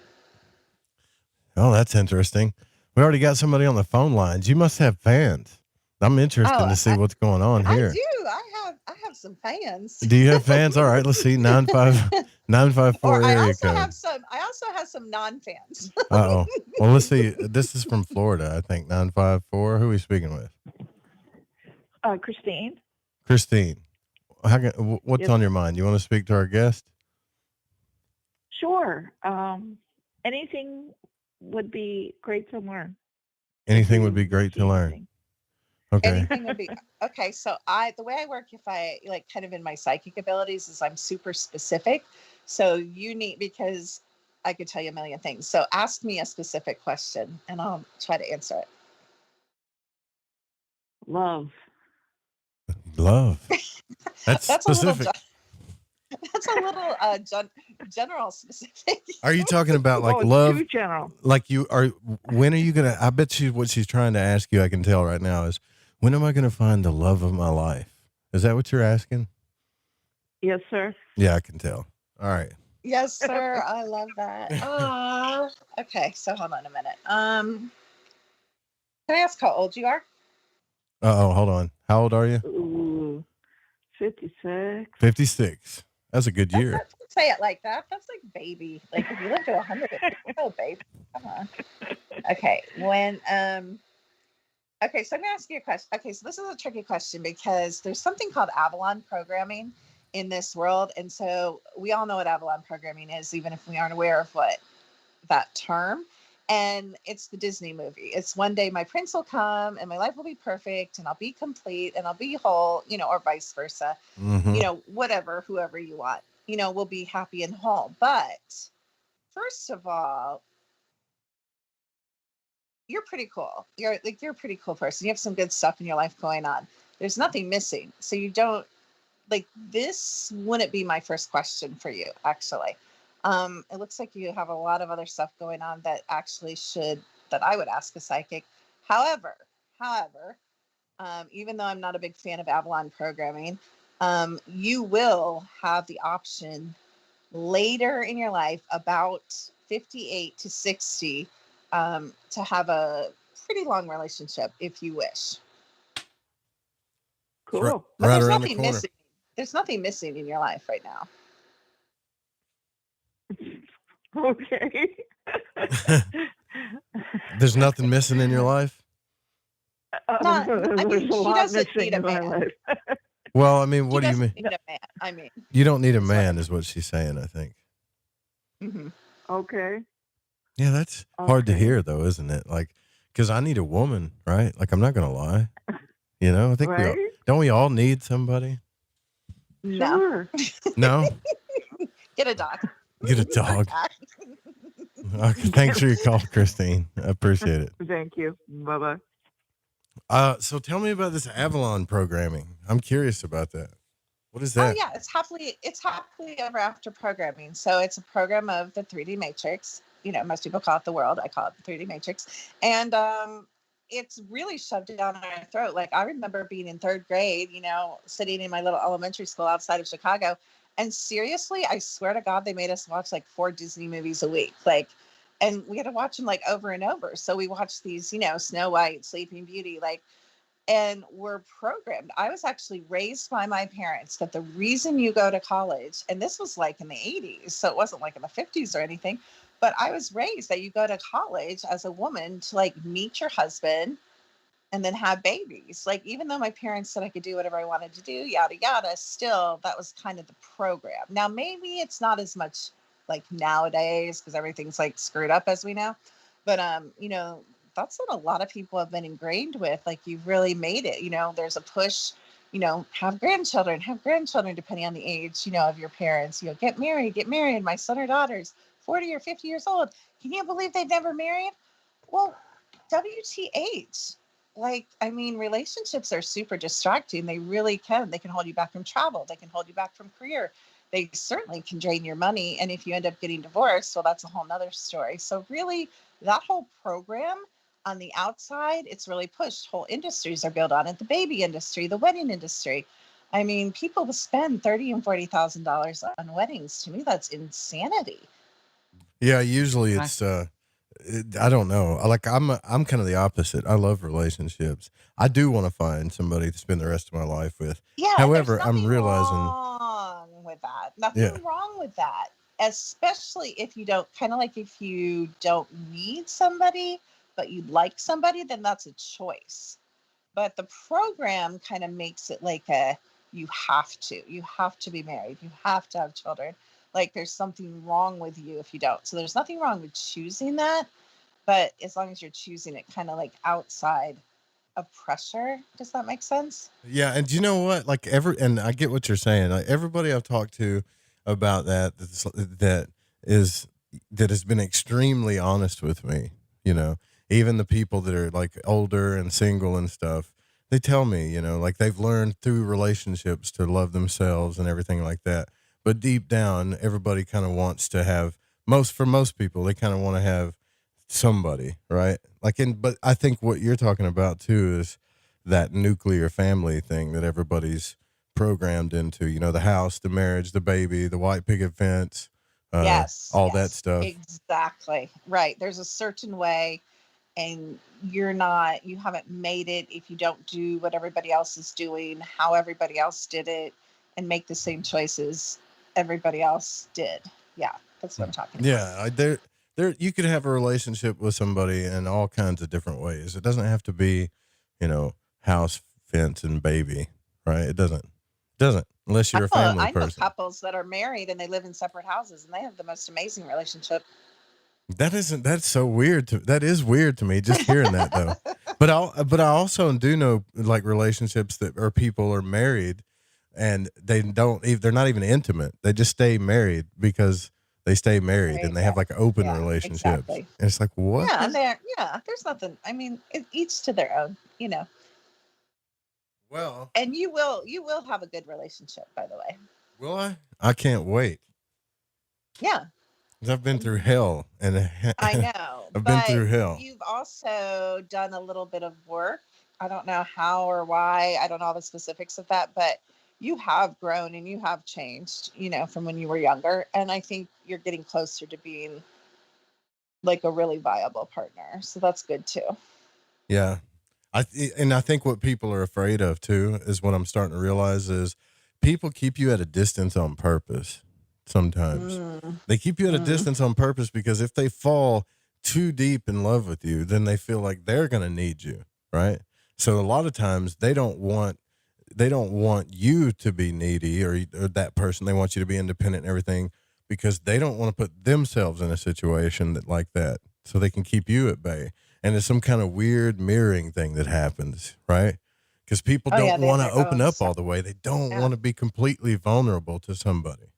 Speaker 9: Oh, that's interesting. We already got somebody on the phone lines. You must have fans. I'm interested
Speaker 21: Oh,
Speaker 9: to see what's going on
Speaker 21: I
Speaker 9: here.
Speaker 21: do. I have some fans.
Speaker 9: Do you have fans? All right, let's see. 954
Speaker 21: Or I
Speaker 9: area
Speaker 21: also
Speaker 9: code.
Speaker 21: have some non-fans.
Speaker 9: Uh-oh. Well, let's see. This is from Florida, I think. 954. Who are we speaking with?
Speaker 2: Christine.
Speaker 9: Christine. What's
Speaker 2: Yes.
Speaker 9: on your mind? You want to speak to our guest?
Speaker 2: Sure. Anything would be great to learn.
Speaker 9: Anything would be great to learn. Okay.
Speaker 21: Anything would be okay. So the way I work, if I like kind of in my psychic abilities, is I'm super specific. So you need, because I could tell you a million things. So ask me a specific question and I'll try to answer it.
Speaker 2: Love.
Speaker 9: Love. That's specific.
Speaker 21: That's a little general specific.
Speaker 9: Are you talking about like
Speaker 2: it's
Speaker 9: love?
Speaker 2: too general.
Speaker 9: Like you are, when are you going to, I bet you what she's trying to ask you, I can tell right now, is when am I going to find the love of my life? Is that what you're asking?
Speaker 2: Yes, sir.
Speaker 9: Yeah, I can tell. All right.
Speaker 21: Yes, sir. I love that. Okay. So hold on a minute. Can I ask how old you are?
Speaker 9: Uh-oh, hold on. How old are you?
Speaker 2: Ooh, 56.
Speaker 9: 56. That's a good year.
Speaker 21: Don't say it like that. That's like baby. Like if you live to 100, oh baby, come on. Okay. Okay, so I'm gonna ask you a question. Okay, so this is a tricky question because there's something called Avalon programming in this world, and so we all know what Avalon programming is, even if we aren't aware of what that term. And it's the Disney movie. It's one day my prince will come and my life will be perfect and I'll be complete and I'll be whole, or vice versa.
Speaker 9: Mm-hmm.
Speaker 21: Whatever, whoever you want, will be happy and whole. But first of all, you're pretty cool. You're a pretty cool person. You have some good stuff in your life going on. There's nothing missing. So you don't this wouldn't be my first question for you, actually. It looks like you have a lot of other stuff going on that actually that I would ask a psychic. However, even though I'm not a big fan of Avalon programming, you will have the option later in your life, about 58 to 60, to have a pretty long relationship if you wish.
Speaker 2: Cool.
Speaker 21: But
Speaker 9: Right
Speaker 21: there's
Speaker 9: around the
Speaker 21: nothing
Speaker 9: corner.
Speaker 21: missing. There's nothing missing in your life right now.
Speaker 2: Okay.
Speaker 9: There's nothing missing in your life?
Speaker 2: There's a lot
Speaker 21: doesn't
Speaker 2: missing
Speaker 21: need a
Speaker 2: in my
Speaker 21: man.
Speaker 2: life.
Speaker 9: Well, I mean, what do you mean?
Speaker 21: Need a man. I mean,
Speaker 9: You don't need a man is what she's saying, I think.
Speaker 21: mm-hmm.
Speaker 2: Okay.
Speaker 9: Yeah, that's hard to hear though, isn't it? Like, because I need a woman, right? Like, I'm not going to lie. I think
Speaker 2: Right?
Speaker 9: don't we all need somebody?
Speaker 2: Sure.
Speaker 9: No?
Speaker 21: Get a dog.
Speaker 9: Get a dog. Okay, thanks for your call, Christine. I appreciate it.
Speaker 2: Thank you. Bye-bye.
Speaker 9: So tell me about this Avalon programming. I'm curious about that. What is that?
Speaker 21: Oh yeah, it's happily ever after programming. So it's a program of the 3D matrix. Most people call it the world. I call it the 3D matrix. And it's really shoved down our throat. Like I remember being in third grade, sitting in my little elementary school outside of Chicago. And seriously, I swear to God, they made us watch like 4 Disney movies a week. And we had to watch them like over and over. So we watched these, Snow White, Sleeping Beauty, and we're programmed. I was actually raised by my parents that the reason you go to college, and this was like in the 80s, so it wasn't like in the 50s or anything, but I was raised that you go to college as a woman to meet your husband, and then have babies. Like, even though my parents said I could do whatever I wanted to do, yada, yada, still, that was kind of the program. Now, maybe it's not as much like nowadays because everything's like screwed up as we know. But, that's what a lot of people have been ingrained with. Like, you've really made it, there's a push, have grandchildren, depending on the age, of your parents, get married. My son or daughter's 40 or 50 years old. Can you believe they've never married? Well, WTH. Like, I mean, relationships are super distracting. They really can. They can hold you back from travel. They can hold you back from career. They certainly can drain your money. And if you end up getting divorced, well, that's a whole nother story. So really, that whole program on the outside, it's really pushed. Whole industries are built on it. The baby industry, the wedding industry. I mean, people will spend $30,000 and $40,000 on weddings. To me, that's insanity.
Speaker 9: Yeah, usually it's I don't know. I'm kind of the opposite. I love relationships. I do want to find somebody to spend the rest of my life with.
Speaker 21: Yeah,
Speaker 9: However,
Speaker 21: there's
Speaker 9: I'm
Speaker 21: nothing
Speaker 9: realizing
Speaker 21: wrong with that. Nothing
Speaker 9: Yeah.
Speaker 21: wrong with that. Especially if you don't, kind of like if you don't need somebody, but you like somebody, then that's a choice. But the program kind of makes it like you have to be married. You have to have children. Like, there's something wrong with you if you don't. So there's nothing wrong with choosing that. But as long as you're choosing it kind of like outside of pressure, does that make sense?
Speaker 9: Yeah, and you know what? Like and I get what you're saying. Like everybody I've talked to about that has been extremely honest with me. Even the people that are like older and single and stuff, they tell me, like they've learned through relationships to love themselves and everything like that. But deep down, everybody kind of wants to have for most people, they kind of want to have somebody, right? But I think what you're talking about too is that nuclear family thing that everybody's programmed into, the house, the marriage, the baby, the white picket fence, all that stuff.
Speaker 21: Exactly. Right. There's a certain way, and you haven't made it if you don't do what everybody else is doing, how everybody else did it, and make the same choices everybody else did. Yeah, that's what I'm talking about.
Speaker 9: Yeah, you could have a relationship with somebody in all kinds of different ways. It doesn't have to be, house, fence, and baby, right? It doesn't unless you're a family person.
Speaker 21: I know couples that are married and they live in separate houses and they have the most amazing relationship.
Speaker 9: That's so weird that is weird to me just hearing that though. But I also do know like relationships that people are married and they're not even intimate. They just stay married because they stay married and they have like open relationships.
Speaker 21: Exactly.
Speaker 9: And it's like, what?
Speaker 21: Yeah, there's nothing. I mean, each to their own,
Speaker 9: Well,
Speaker 21: and you will have a good relationship, by the way.
Speaker 9: Will I? I can't wait.
Speaker 21: Yeah.
Speaker 9: I've been through hell, and
Speaker 21: I know.
Speaker 9: I've been through hell.
Speaker 21: You've also done a little bit of work. I don't know how or why. I don't know all the specifics of that, but you have grown and you have changed, from when you were younger. And I think you're getting closer to being like a really viable partner. So that's good too.
Speaker 9: Yeah. I think what people are afraid of too is what I'm starting to realize is people keep you at a distance on purpose. Sometimes they keep you at a distance on purpose because if they fall too deep in love with you, then they feel like they're going to need you. Right. So a lot of times they don't want you to be needy or that person. They want you to be independent and everything because they don't want to put themselves in a situation like that so they can keep you at bay. And it's some kind of weird mirroring thing that happens, right? Because people don't want to open up all the way. They don't want to be completely vulnerable to somebody.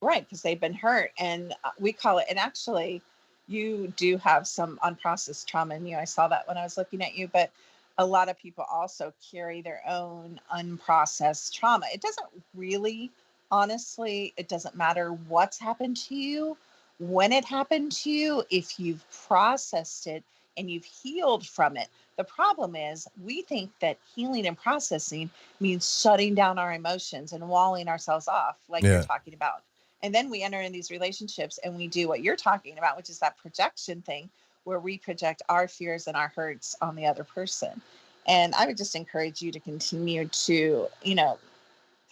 Speaker 21: Right, because they've been hurt. And we call it, and actually, you do have some unprocessed trauma in you. I saw that when I was looking at you, but a lot of people also carry their own unprocessed trauma. It doesn't really, honestly, it doesn't matter what's happened to you, when it happened to you, if you've processed it and you've healed from it. The problem is we think that healing and processing means shutting down our emotions and walling ourselves off, like you're talking about. And then we enter in these relationships and we do what you're talking about, which is that projection thing where we project our fears and our hurts on the other person. And I would just encourage you to continue to,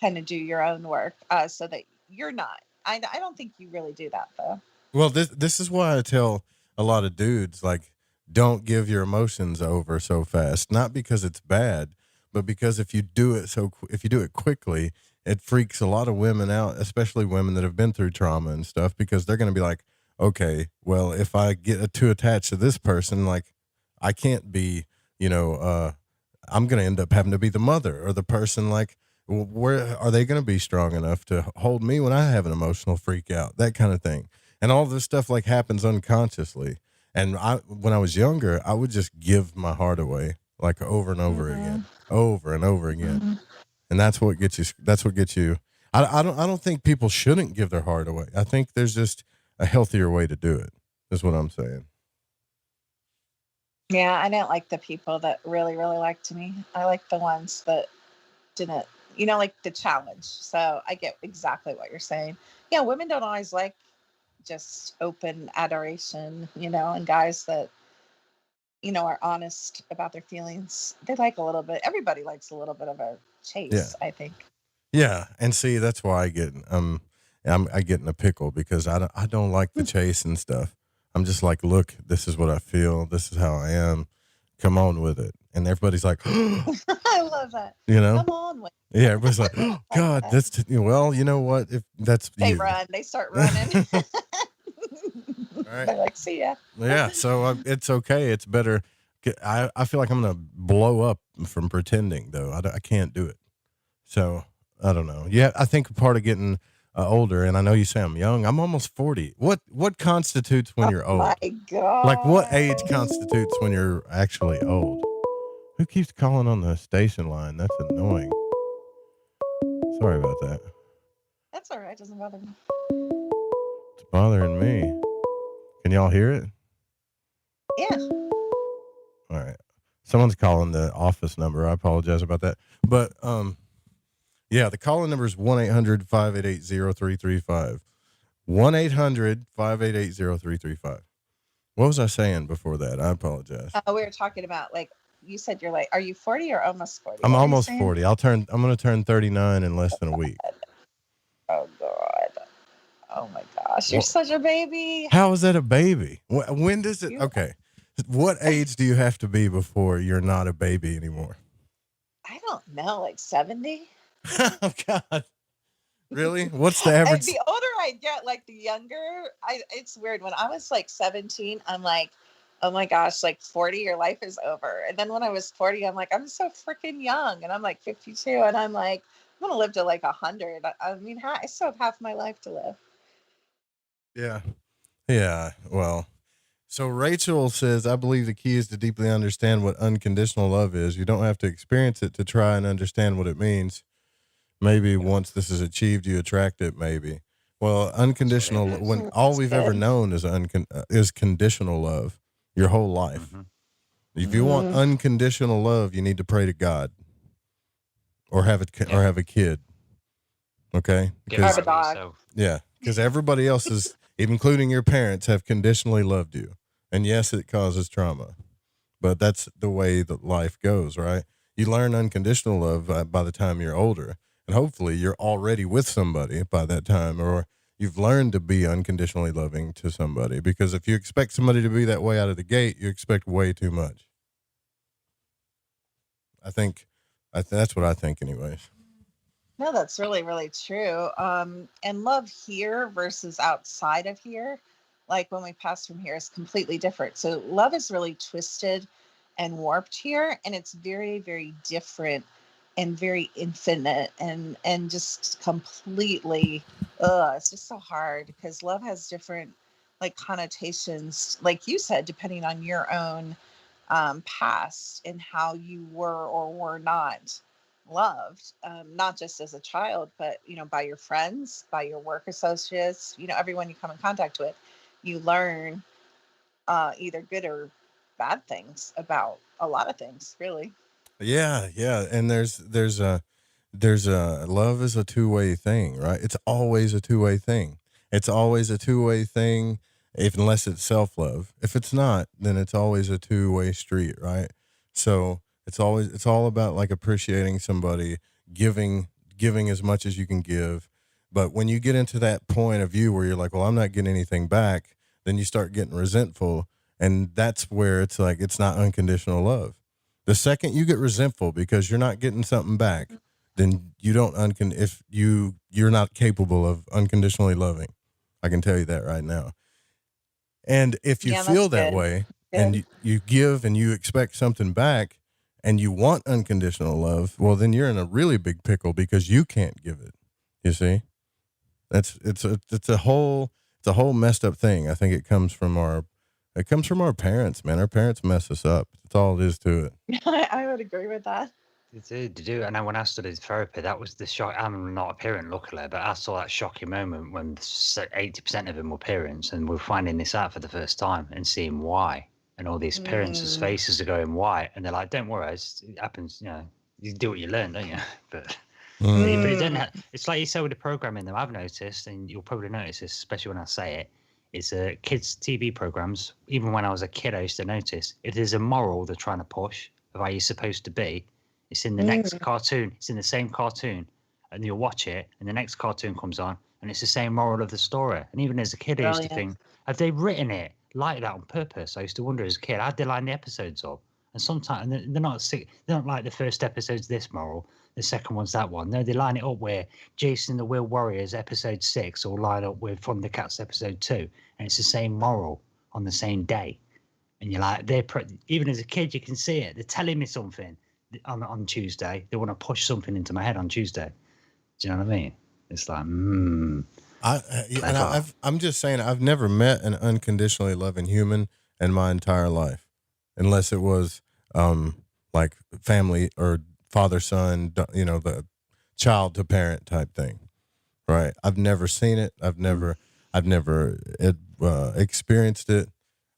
Speaker 21: kind of do your own work so that you're not. I don't think you really do that though.
Speaker 9: Well, this is why I tell a lot of dudes, like, don't give your emotions over so fast. Not because it's bad, but because if you do it quickly, it freaks a lot of women out, especially women that have been through trauma and stuff, because they're going to be like, okay, well, if I get too attached to this person, like I can't be, I'm going to end up having to be the mother or the person. Like, where are they going to be strong enough to hold me when I have an emotional freak out, that kind of thing. And all this stuff like happens unconsciously. And when I was younger, I would just give my heart away like over and over again, over and over again. And that's what gets you. I don't think people shouldn't give their heart away. I think there's just a healthier way to do it, is what I'm saying.
Speaker 21: Yeah, I didn't like the people that really, really liked me. I like the ones that didn't, like the challenge. So I get exactly what you're saying. Yeah, women don't always like just open adoration, and guys that, are honest about their feelings. They like a little bit. Everybody likes a little bit of a chase, I think.
Speaker 9: Yeah, and see, that's why I get I get in a pickle, because I don't like the chase and stuff. I'm just like, look, this is what I feel. This is how I am. Come on with it. And everybody's like,
Speaker 21: I love that.
Speaker 9: Come
Speaker 21: on with it.
Speaker 9: Yeah, everybody's like, oh, God, well, you know what? If that's
Speaker 21: they run, they start running.
Speaker 9: Right.
Speaker 21: They're like, see ya.
Speaker 9: Yeah, so it's okay. It's better. I feel like I'm going to blow up from pretending, though. I can't do it. So I don't know. Yeah, I think part of getting older, and I know you say I'm young. I'm almost 40. What constitutes when you're old?
Speaker 21: Oh my God.
Speaker 9: Like, what age constitutes when you're actually old? Who keeps calling on the station line? That's annoying. Sorry about that.
Speaker 21: That's all right. Doesn't bother me.
Speaker 9: It's bothering me. Can y'all hear it?
Speaker 21: Yeah.
Speaker 9: All right. Someone's calling the office number. I apologize about that. But, yeah, the call-in number is 1-800-588-0335. 1-800-588-0335. What was I saying before that? I apologize.
Speaker 21: We were talking about, like, you said you're like, are you 40 or almost 40?
Speaker 9: I'm almost 40. I'm going to turn 39 in less than a week.
Speaker 21: Oh, God. Oh, my gosh. You're such a baby.
Speaker 9: How is that a baby? When does it? Okay. What age do you have to be before you're not a baby anymore?
Speaker 21: I don't know, like 70?
Speaker 9: Oh, God. Really? What's the average?
Speaker 21: The older I get, like the younger, it's weird. When I was like 17, I'm like, oh my gosh, like 40, your life is over. And then when I was 40, I'm like, I'm so freaking young. And I'm like 52. And I'm like, I'm going to live to like 100. I mean, I still have half my life to live.
Speaker 9: Yeah. Yeah. Well, so Rachel says, I believe the key is to deeply understand what unconditional love is. You don't have to experience it to try and understand what it means. Maybe once this is achieved, you attract it. Maybe. Well, unconditional, when all we've ever known is conditional love your whole life. Mm-hmm. If you want unconditional love, you need to pray to God or have a kid. Okay.
Speaker 21: Have a dog.
Speaker 9: Yeah. Because everybody else is, including your parents, have conditionally loved you. And yes, it causes trauma, but that's the way that life goes, right? You learn unconditional love by the time you're older, and hopefully you're already with somebody by that time, or you've learned to be unconditionally loving to somebody, because if you expect somebody to be that way out of the gate, you expect way too much. That's what I think anyways.
Speaker 21: No, that's really, really true. And love here versus outside of here, like when we pass from here, is completely different. So love is really twisted and warped here, and it's very, very different and very infinite and just completely, it's just so hard, because love has different like connotations, like you said, depending on your own past and how you were or were not loved, not just as a child, but by your friends, by your work associates, everyone you come in contact with. You learn either good or bad things about a lot of things, really.
Speaker 9: Yeah. And there's love is a two-way thing, right? It's always a two-way thing. It's always a two-way thing, unless it's self-love. If it's not, then it's always a two-way street, right? So it's all about like appreciating somebody, giving as much as you can give. But when you get into that point of view where you're like, well, I'm not getting anything back, then you start getting resentful, And that's where it's like, it's not unconditional love. The second you get resentful because you're not getting something back, then you don't if you're not capable of unconditionally loving. I can tell you that right now. And if you feel that way and you give and you expect something back and you want unconditional love, well, then you're in a really big pickle because you can't give it. You see, it's a whole messed up thing. I think it comes from our parents, man. Our parents mess us up. That's all it is to it.
Speaker 21: I would agree with that.
Speaker 10: They do. And then when I studied therapy, that was the shock. I'm not a parent, luckily, but I saw that shocking moment when 80% of them were parents, and we're finding this out for the first time and seeing why. And all these parents' faces are going, why? And they're like, don't worry, it happens. You do what you learn, don't you? But it doesn't it's like you say with the programming, though, I've noticed, and you'll probably notice this, especially when I say it, it's kids' TV programs. Even when I was a kid, I used to notice if there's a moral they're trying to push of how you're supposed to be, it's in the next cartoon. It's in the same cartoon, and you'll watch it, and the next cartoon comes on, and it's the same moral of the story. And even as a kid, I used to think, have they written it like that on purpose? I used to wonder as a kid, how'd they line the episodes up? And sometimes they're not like the first episode's this moral, the second one's that one. No, they line it up where Jason the Wheel Warriors episode 6 will line up with Thundercats episode 2, and it's the same moral on the same day. And you're like, even as a kid, you can see it. They're telling me something on Tuesday. They want to push something into my head on Tuesday. Do you know what I mean? It's like,
Speaker 9: I'm just saying, I've never met an unconditionally loving human in my entire life, unless it was like family or father son, the child to parent type thing, right? I've never seen it. I've never experienced it.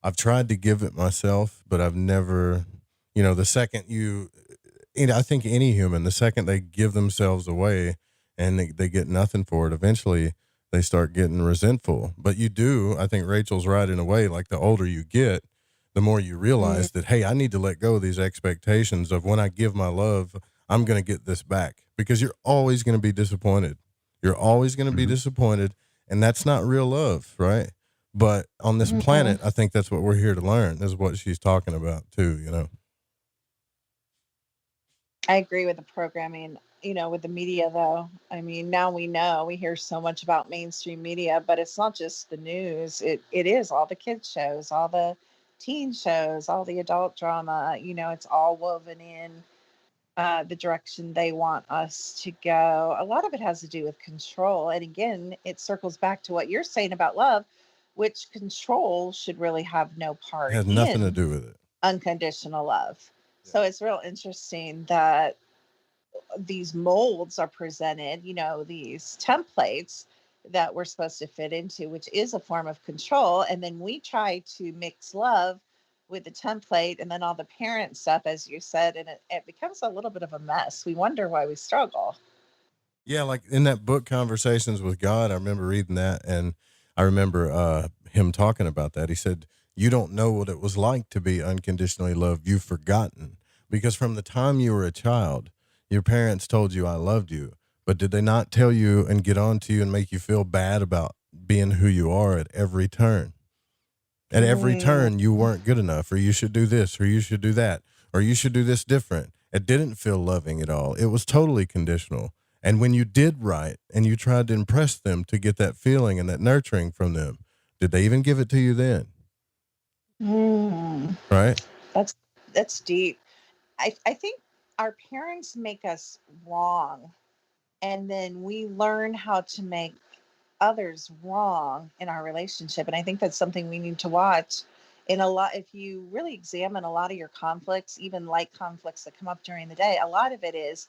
Speaker 9: I've tried to give it myself, but I've never, the second I think any human, the second they give themselves away and they get nothing for it, eventually they start getting resentful. But I think Rachel's right in a way, like the older you get, the more you realize that, hey, I need to let go of these expectations of when I give my love, I'm going to get this back, because you're always going to be disappointed. You're always going to be disappointed. And that's not real love, right? But on this planet, I think that's what we're here to learn. This is what she's talking about too,
Speaker 21: I agree with the programming, with the media though. I mean, now we hear so much about mainstream media, but it's not just the news. It is all the kids shows, all the teen shows, all the adult drama, it's all woven in the direction they want us to go. A lot of it has to do with control. And again, it circles back to what you're saying about love, which control should really have no part
Speaker 9: It has nothing to do with it.
Speaker 21: Unconditional love. Yeah. So it's real interesting that these molds are presented, these templates that we're supposed to fit into, which is a form of control. And then we try to mix love with the template and then all the parent stuff, as you said, and it becomes a little bit of a mess. We wonder why we struggle.
Speaker 9: Yeah, like in that book, Conversations with God, I remember reading that, and I remember him talking about that. He said, you don't know what it was like to be unconditionally loved. You've forgotten. Because from the time you were a child, your parents told you, I loved you. But did they not tell you and get on to you and make you feel bad about being who you are at every turn? At every turn, you weren't good enough, or you should do this, or you should do that, or you should do this different. It didn't feel loving at all. It was totally conditional. And when you did right and you tried to impress them to get that feeling and that nurturing from them, did they even give it to you then? Right?
Speaker 21: That's deep. I think our parents make us wrong, and then we learn how to make others wrong in our relationship. And I think that's something we need to watch. If you really examine a lot of your conflicts, even light conflicts that come up during the day, a lot of it is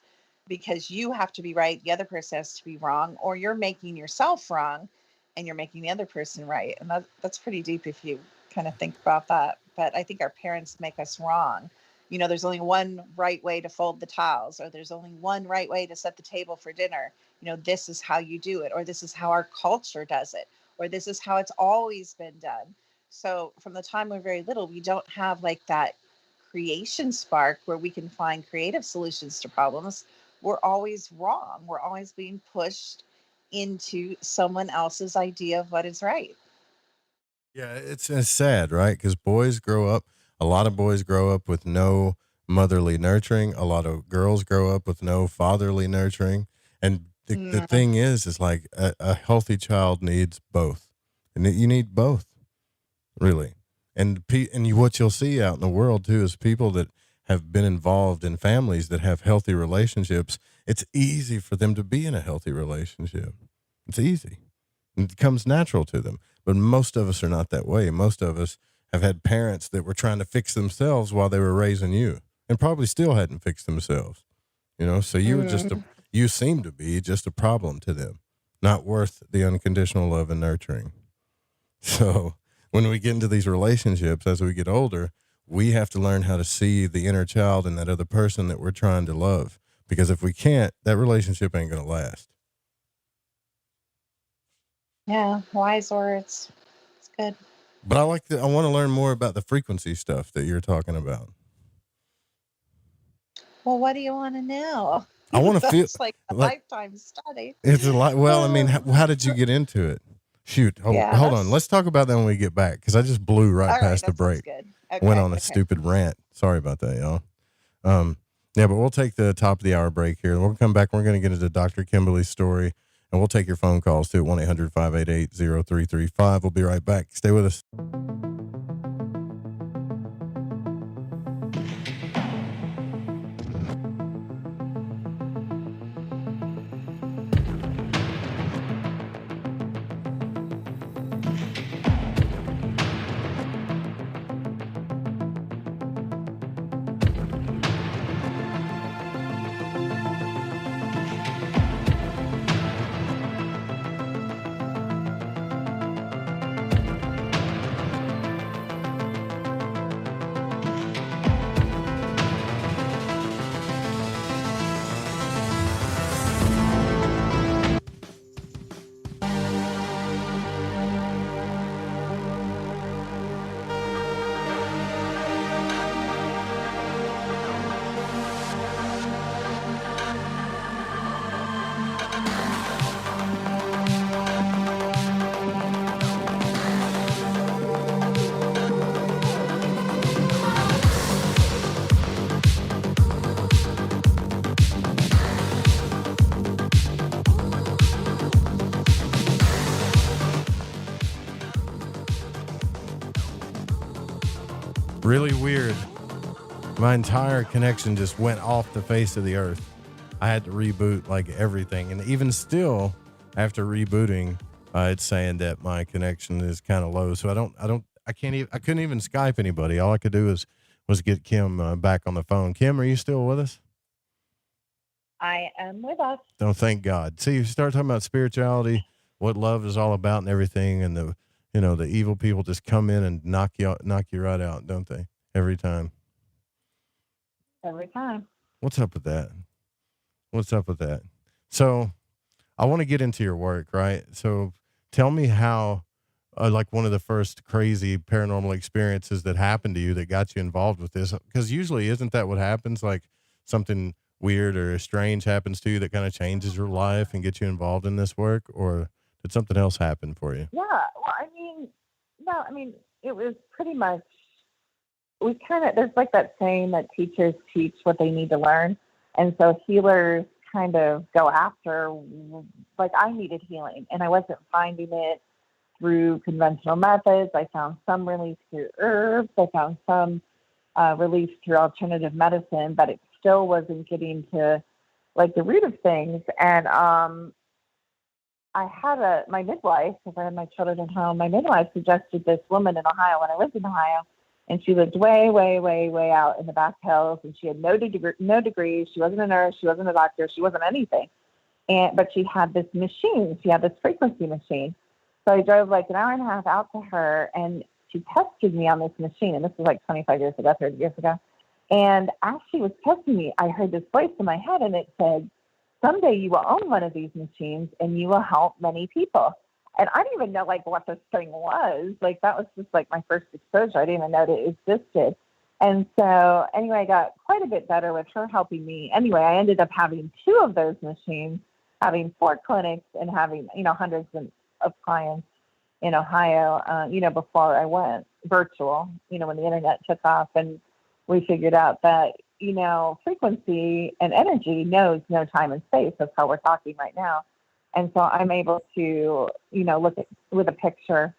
Speaker 21: because you have to be right, the other person has to be wrong, or you're making yourself wrong and you're making the other person right. And that's pretty deep if you kind of think about that. But I think our parents make us wrong. There's only one right way to fold the towels, or there's only one right way to set the table for dinner. This is how you do it, or this is how our culture does it, or this is how it's always been done. So from the time we're very little, we don't have like that creation spark where we can find creative solutions to problems. We're always wrong. We're always being pushed into someone else's idea of what is right.
Speaker 9: Yeah, it's sad, right? Because a lot of boys grow up with no motherly nurturing. A lot of girls grow up with no fatherly nurturing. And the thing is like a healthy child needs both. And you need both, really. What you'll see out in the world, too, is people that have been involved in families that have healthy relationships. It's easy for them to be in a healthy relationship. It's easy. It comes natural to them. But most of us are not that way. Most of us have had parents that were trying to fix themselves while they were raising you and probably still hadn't fixed themselves. So you were you seem to be just a problem to them, not worth the unconditional love and nurturing. So when we get into these relationships as we get older, we have to learn how to see the inner child in that other person that we're trying to love. Because if we can't, that relationship ain't going to last.
Speaker 21: Yeah, wise words. It's good.
Speaker 9: But I want to learn more about the frequency stuff that you're talking about.
Speaker 21: Well, what do you want to know?
Speaker 9: I want to feel
Speaker 21: It's like a lifetime study.
Speaker 9: It's a lot. Well, I mean, how did you get into it? Shoot. Hold on. Let's talk about that when we get back. Cause I just blew right past the break.
Speaker 21: Good. Okay,
Speaker 9: went on a stupid rant. Sorry about that, y'all. Yeah, but we'll take the top of the hour break here. We'll come back. We're going to get into Dr. Kimberly's story. And we'll take your phone calls too at 1-800-588-0335. We'll be right back. Stay with us. Really weird. My entire connection just went off the face of the earth. I had to reboot like everything. And even still, after rebooting, it's saying that my connection is kind of low. So I couldn't even Skype anybody. All I could do was get Kim back on the phone. Kim, are you still with us?
Speaker 2: I am with us.
Speaker 9: Oh, thank God. See, you start talking about spirituality, what love is all about and everything. And the evil people just come in and knock you right out, don't they? Every time.
Speaker 2: Every time.
Speaker 9: What's up with that? So I want to get into your work, right? So tell me how, like one of the first crazy paranormal experiences that happened to you that got you involved with this. Because usually isn't that what happens? Like something weird or strange happens to you that kind of changes your life and gets you involved in this work? Or did something else happen for you?
Speaker 2: Yeah. Well, it was pretty much, there's like that saying that teachers teach what they need to learn. And so healers kind of go after, like I needed healing and I wasn't finding it through conventional methods. I found some relief through herbs. I found some relief through alternative medicine, but it still wasn't getting to like the root of things. And I had my midwife, because I had my children at home, my midwife suggested this woman in Ohio when I lived in Ohio, and she lived way, way, way, way out in the back hills, and she had no degrees. She wasn't a nurse. She wasn't a doctor. She wasn't anything. But she had this machine. She had this frequency machine. So I drove like an hour and a half out to her, and she tested me on this machine. And this was like 25 years ago, 30 years ago. And as she was testing me, I heard this voice in my head, and it said, someday you will own one of these machines and you will help many people. And I didn't even know like what this thing was. Like that was just like my first exposure. I didn't even know that it existed. And so anyway, I got quite a bit better with her helping me. Anyway, I ended up having 2 of those machines, having 4 clinics and having, hundreds of clients in Ohio, before I went virtual, when the internet took off, and we figured out that, frequency and energy knows no time and space. That's how we're talking right now. And so I'm able to, look at with a picture,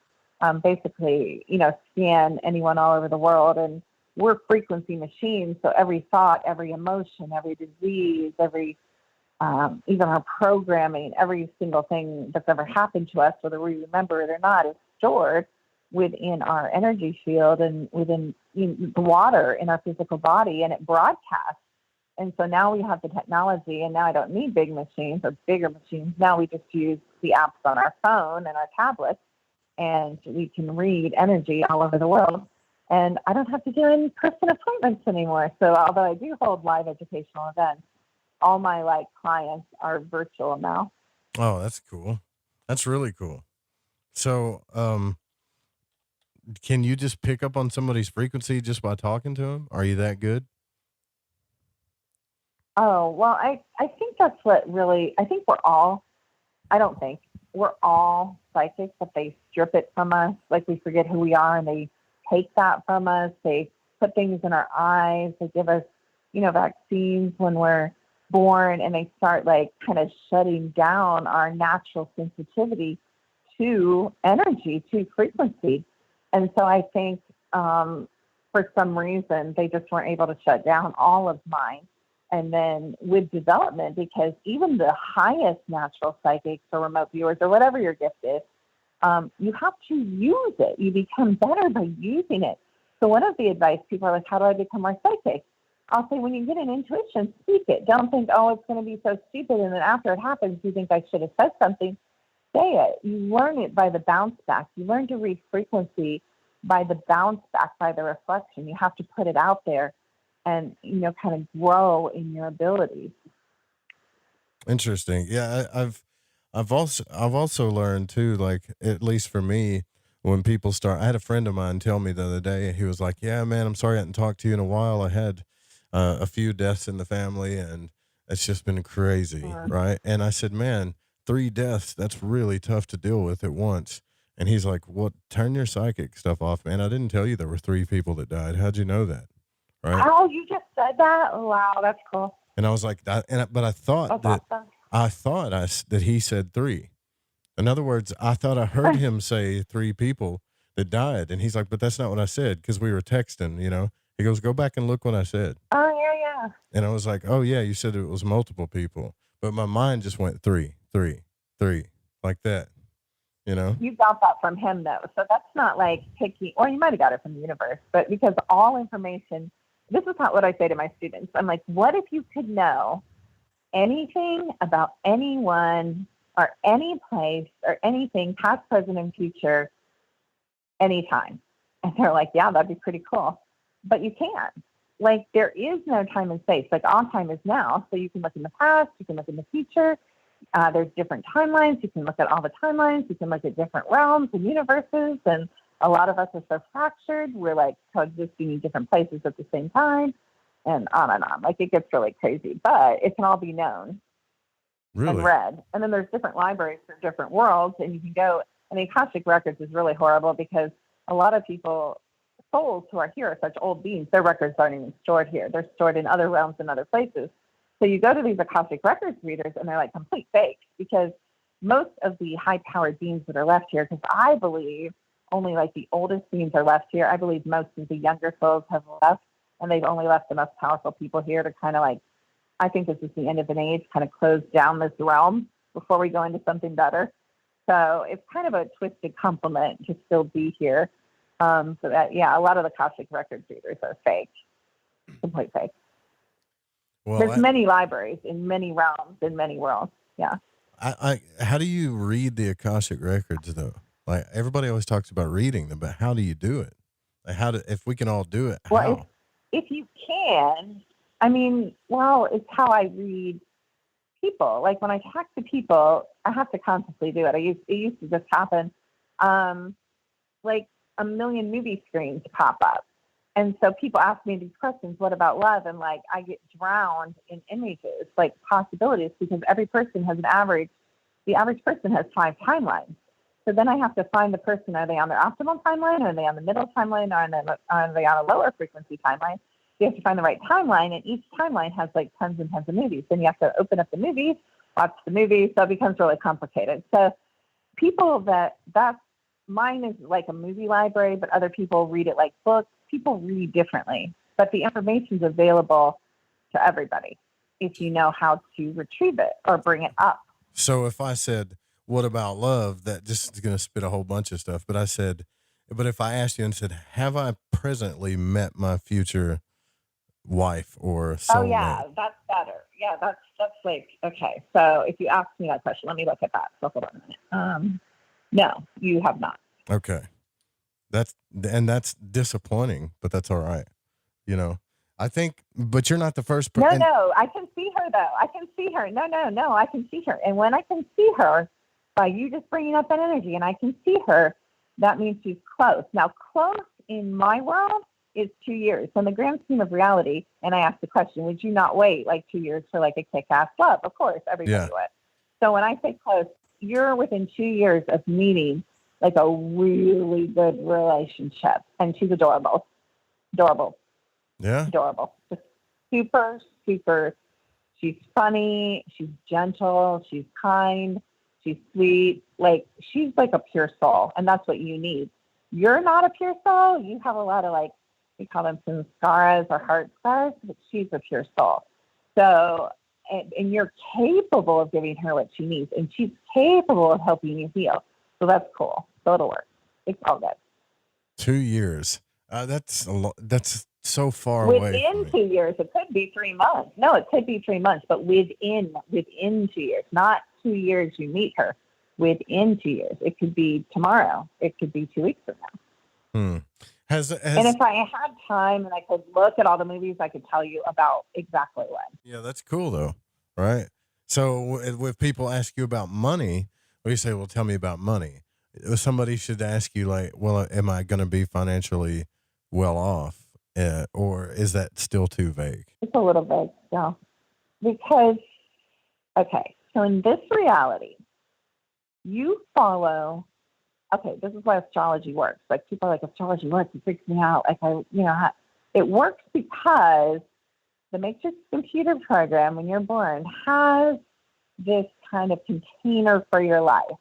Speaker 2: basically, scan anyone all over the world. And we're frequency machines. So every thought, every emotion, every disease, every, even our programming, every single thing that's ever happened to us, whether we remember it or not, is stored within our energy field and within the water in our physical body, and it broadcasts. And so now we have the technology, and now I don't need big machines or bigger machines. Now we just use the apps on our phone and our tablets, and we can read energy all over the world. And I don't have to do in-person appointments anymore. So although I do hold live educational events, all my clients are virtual now.
Speaker 9: Oh, that's cool. That's really cool. So, can you just pick up on somebody's frequency just by talking to them? Are you that good?
Speaker 2: Oh, well, I think that's what really, I think we're all psychic, but they strip it from us. Like we forget who we are, and they take that from us. They put things in our eyes. They give us, vaccines when we're born, and they start kind of shutting down our natural sensitivity to energy, to frequency. And so I think for some reason they just weren't able to shut down all of mine. And then with development, because even the highest natural psychics or remote viewers or whatever your gift is, you have to use it. You become better by using it. So one of the advice, people are like, how do I become more psychic? I'll say, when you get an intuition, speak it. Don't think, oh, it's going to be so stupid. And then after it happens, you think I should have said something. Say it. You learn it by the bounce back. You learn to read frequency by the bounce back, by the reflection. You have to put it out there and, kind of grow in your abilities.
Speaker 9: Interesting. Yeah. I've also learned too, at least for me, when people start, I had a friend of mine tell me the other day, he was like, yeah, man, I'm sorry I hadn't talked to you in a while. I had a few deaths in the family, and it's just been crazy. Right. And I said, man, 3 deaths, that's really tough to deal with at once. And he's like, well, turn your psychic stuff off, man. I didn't tell you there were 3 people that died. How'd you know that? Right.
Speaker 2: Oh, you just said that? Wow, that's cool.
Speaker 9: And I was like, but I thought that he said 3. In other words, I thought I heard him say 3 people that died. And he's like, but that's not what I said, because we were texting, He goes, go back and look what I said.
Speaker 2: Oh, yeah.
Speaker 9: And I was like, oh, yeah, you said it was multiple people. But my mind just went 3, 3, 3, like that, You
Speaker 2: got that from him, though. So that's not picky, or you might have got it from the universe. But because all information, this is not what I say to my students. I'm like, what if you could know anything about anyone or any place or anything, past, present, and future, anytime? And they're like, yeah, that'd be pretty cool. But you can't. There is no time and space. All time is now. So you can look in the past, you can look in the future. There's different timelines. You can look at all the timelines. You can look at different realms and universes. And a lot of us are so fractured. We're coexisting in different places at the same time, and on and on. It gets really crazy, but it can all be known and read. And then there's different libraries for different worlds, and you can go. And the Akashic Records is really horrible because a lot of people, souls who are here are such old beings, their records aren't even stored here. They're stored in other realms and other places. So you go to these Akashic Records readers, and they're complete fake, because most of the high-powered beings that are left here, because I believe only the oldest beings are left here. I believe most of the younger souls have left, and they've only left the most powerful people here to kind of I think this is the end of an age, kind of close down this realm before we go into something better. So it's kind of a twisted compliment to still be here. So that, a lot of the Akashic Records readers are fake, complete fake. Well, there's many libraries in many realms, in many worlds. Yeah.
Speaker 9: How do you read the Akashic Records, though? Everybody always talks about reading them, but how do you do it? If we can all do it,
Speaker 2: well,
Speaker 9: how?
Speaker 2: If you can, it's how I read people. When I talk to people, I have to consciously do it. It used to just happen. A million movie screens pop up. And so people ask me these questions, what about love? And I get drowned in images, possibilities, because every person has the average person has 5 timelines. So then I have to find the person. Are they on their optimal timeline? Are they on the middle timeline? Are they on a lower frequency timeline? You have to find the right timeline, and each timeline has like tons and tons of movies. Then you have to open up the movies, watch the movies, so it becomes really complicated. So people that's mine is like a movie library, but other people read it like books. People read differently, but the information is available to everybody if you know how to retrieve it or bring it up.
Speaker 9: So if I said, what about love? That just is going to spit a whole bunch of stuff. But I said, but if I asked you and said, have I presently met my future wife or soulmate?
Speaker 2: Oh yeah, that's better. Yeah, that's like, okay. So if you ask me that question, let me look at that. So hold on a minute. No, you have not.
Speaker 9: Okay. That's disappointing, but that's all right. You know, I think, but you're not the first person.
Speaker 2: No, I can see her though. I can see her. No, I can see her. And when I can see her, by you just bringing up that energy and I can see her, that means she's close. Now, close in my world is 2 years. So in the grand scheme of reality, and I asked the question, would you not wait like 2 years for like a kick-ass love? Of course, everybody would. So when I say close, you're within 2 years of meeting like a really good relationship. And she's adorable.
Speaker 9: Yeah.
Speaker 2: Adorable. Just super, super. She's funny. She's gentle. She's kind. She's sweet. Like, she's like a pure soul. And that's what you need. You're not a pure soul. You have a lot of like, we call them samskaras or heart scars, but she's a pure soul. So, and you're capable of giving her what she needs. And she's capable of helping you heal. So that's cool. So it'll work. It's all good.
Speaker 9: 2 years. That's a lot. That's so far away.
Speaker 2: Within 2 years, it could be 3 months. No, it could be 3 months, but within 2 years, not 2 years you meet her. Within 2 years, it could be tomorrow. It could be 2 weeks from now. And if I had time and I could look at all the movies, I could tell you about exactly when.
Speaker 9: Yeah, that's cool though, right? So if people ask you about money, or you say, "Well, tell me about money," somebody should ask you like, "Well, am I going to be financially well off?" Or is that still too vague?
Speaker 2: It's a little vague still. Because, okay, so in this reality, you follow, okay, this is why astrology works. Like, people are like, astrology works, it freaks me out. Like, it works because the Matrix computer program, when you're born, has this kind of container for your life.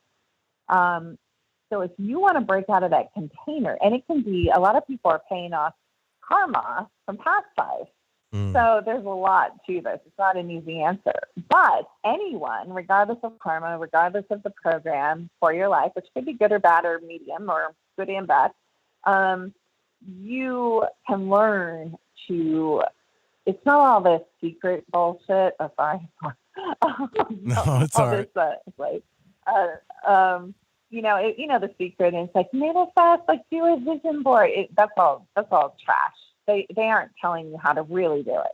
Speaker 2: So if you want to break out of that container, and it can be, a lot of people are paying off karma from past lives. So there's a lot to this. It's not an easy answer. But anyone, regardless of karma, regardless of the program for your life, which could be good or bad or medium or good and bad, you can learn to, it's not all this secret bullshit. Oh, sorry.
Speaker 9: No, it's all right.
Speaker 2: The secret, and it's like manifest, like do a vision board. That's all trash. They aren't telling you how to really do it.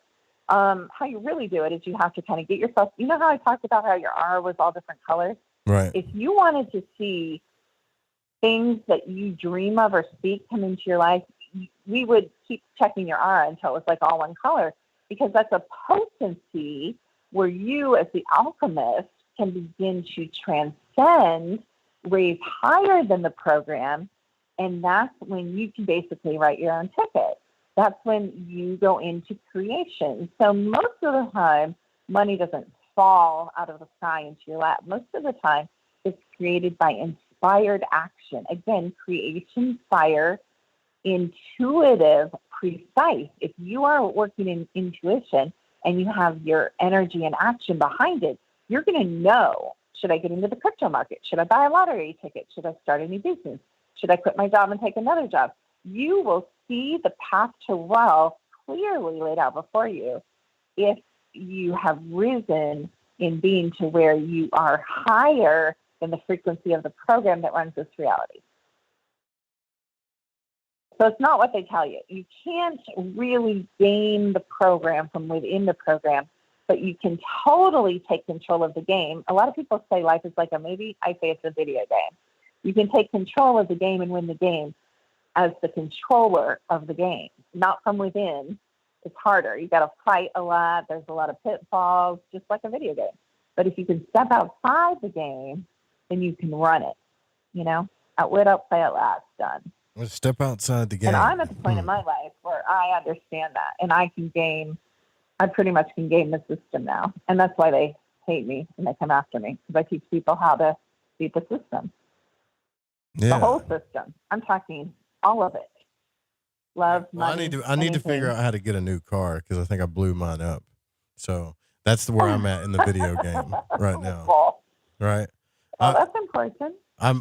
Speaker 2: How you really do it is you have to kind of get yourself, you know how I talked about how your aura was all different colors?
Speaker 9: Right.
Speaker 2: If you wanted to see things that you dream of or speak come into your life, we would keep checking your aura until it was like all one color, because that's a potency where you as the alchemist can begin to transcend, raise higher than the program, and that's when you can basically write your own ticket. That's when you go into creation. So most of the time, money doesn't fall out of the sky into your lap. Most of the time, it's created by inspired action. Again, creation, fire, intuitive, precise. If you are working in intuition and you have your energy and action behind it, you're going to know, should I get into the crypto market? Should I buy a lottery ticket? Should I start a new business? Should I quit my job and take another job? You will see the path to wealth clearly laid out before you if you have risen in being to where you are higher than the frequency of the program that runs this reality. So it's not what they tell you. You can't really game the program from within the program, but you can totally take control of the game. A lot of people say life is like a movie. I say it's a video game. You can take control of the game and win the game as the controller of the game, not from within. It's harder. You got to fight a lot. There's a lot of pitfalls, just like a video game. But if you can step outside the game, then you can run it. you know, outwit, outplay, outlast, done.
Speaker 9: Let's step outside the game.
Speaker 2: And I'm at the point in my life where I understand that, and I pretty much can game the system now. And that's why they hate me and they come after me, because I teach people how to beat the system.
Speaker 9: Yeah.
Speaker 2: The whole system. I'm talking all of it. Love, money.
Speaker 9: I need to figure out how to get a new car, because I think I blew mine up. So that's where I'm at in the video game right now. Right.
Speaker 2: Well, that's important.
Speaker 9: I'm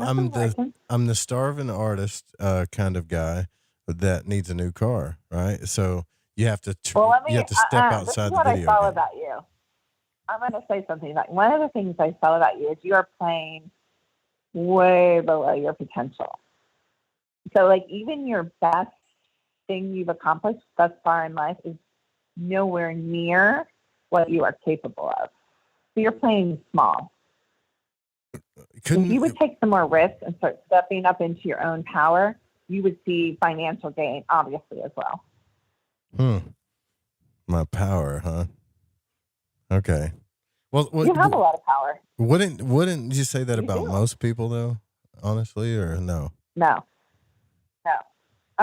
Speaker 9: the starving artist kind of guy that needs a new car, right? So you have to step outside the video
Speaker 2: I saw
Speaker 9: game.
Speaker 2: about you. I'm going to say something. Like, one of the things I saw about you is you are playing way below your potential. So, like, even your best thing you've accomplished thus far in life is nowhere near what you are capable of. So you're playing small. If you would take some more risks and start stepping up into your own power, you would see financial gain, obviously, as well.
Speaker 9: My power, huh? Okay. Well,
Speaker 2: you have a lot of power.
Speaker 9: Wouldn't you say that about most people, though? Honestly, or no?
Speaker 2: No.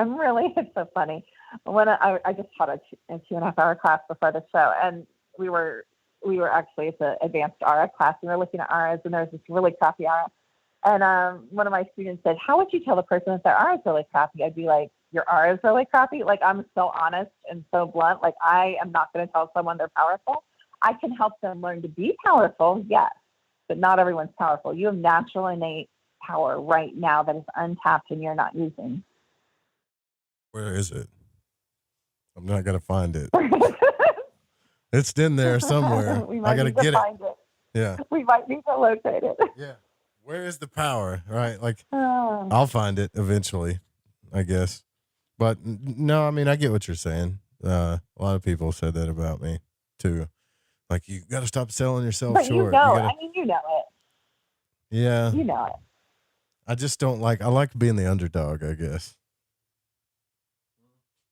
Speaker 2: It's so funny. When I just taught a 2.5-hour class before the show, and we were actually, it's an advanced aura class. We were looking at auras, and there was this really crappy aura. And one of my students said, how would you tell the person if their aura is really crappy? I'd be like, your aura is really crappy? Like, I'm so honest and so blunt. Like, I am not going to tell someone they're powerful. I can help them learn to be powerful, yes, but not everyone's powerful. You have natural innate power right now that is untapped and you're not using.
Speaker 9: Where is it? I'm not going to find it. It's in there somewhere. I got to get it. Yeah.
Speaker 2: We might need to locate it.
Speaker 9: Yeah. Where is the power? Right. Like, I'll find it eventually, I guess. But no, I mean, I get what you're saying. A lot of people said that about me too. Like, you got to stop selling yourself
Speaker 2: but
Speaker 9: short.
Speaker 2: You know it.
Speaker 9: Yeah.
Speaker 2: You know it.
Speaker 9: I just don't like, I like being the underdog, I guess.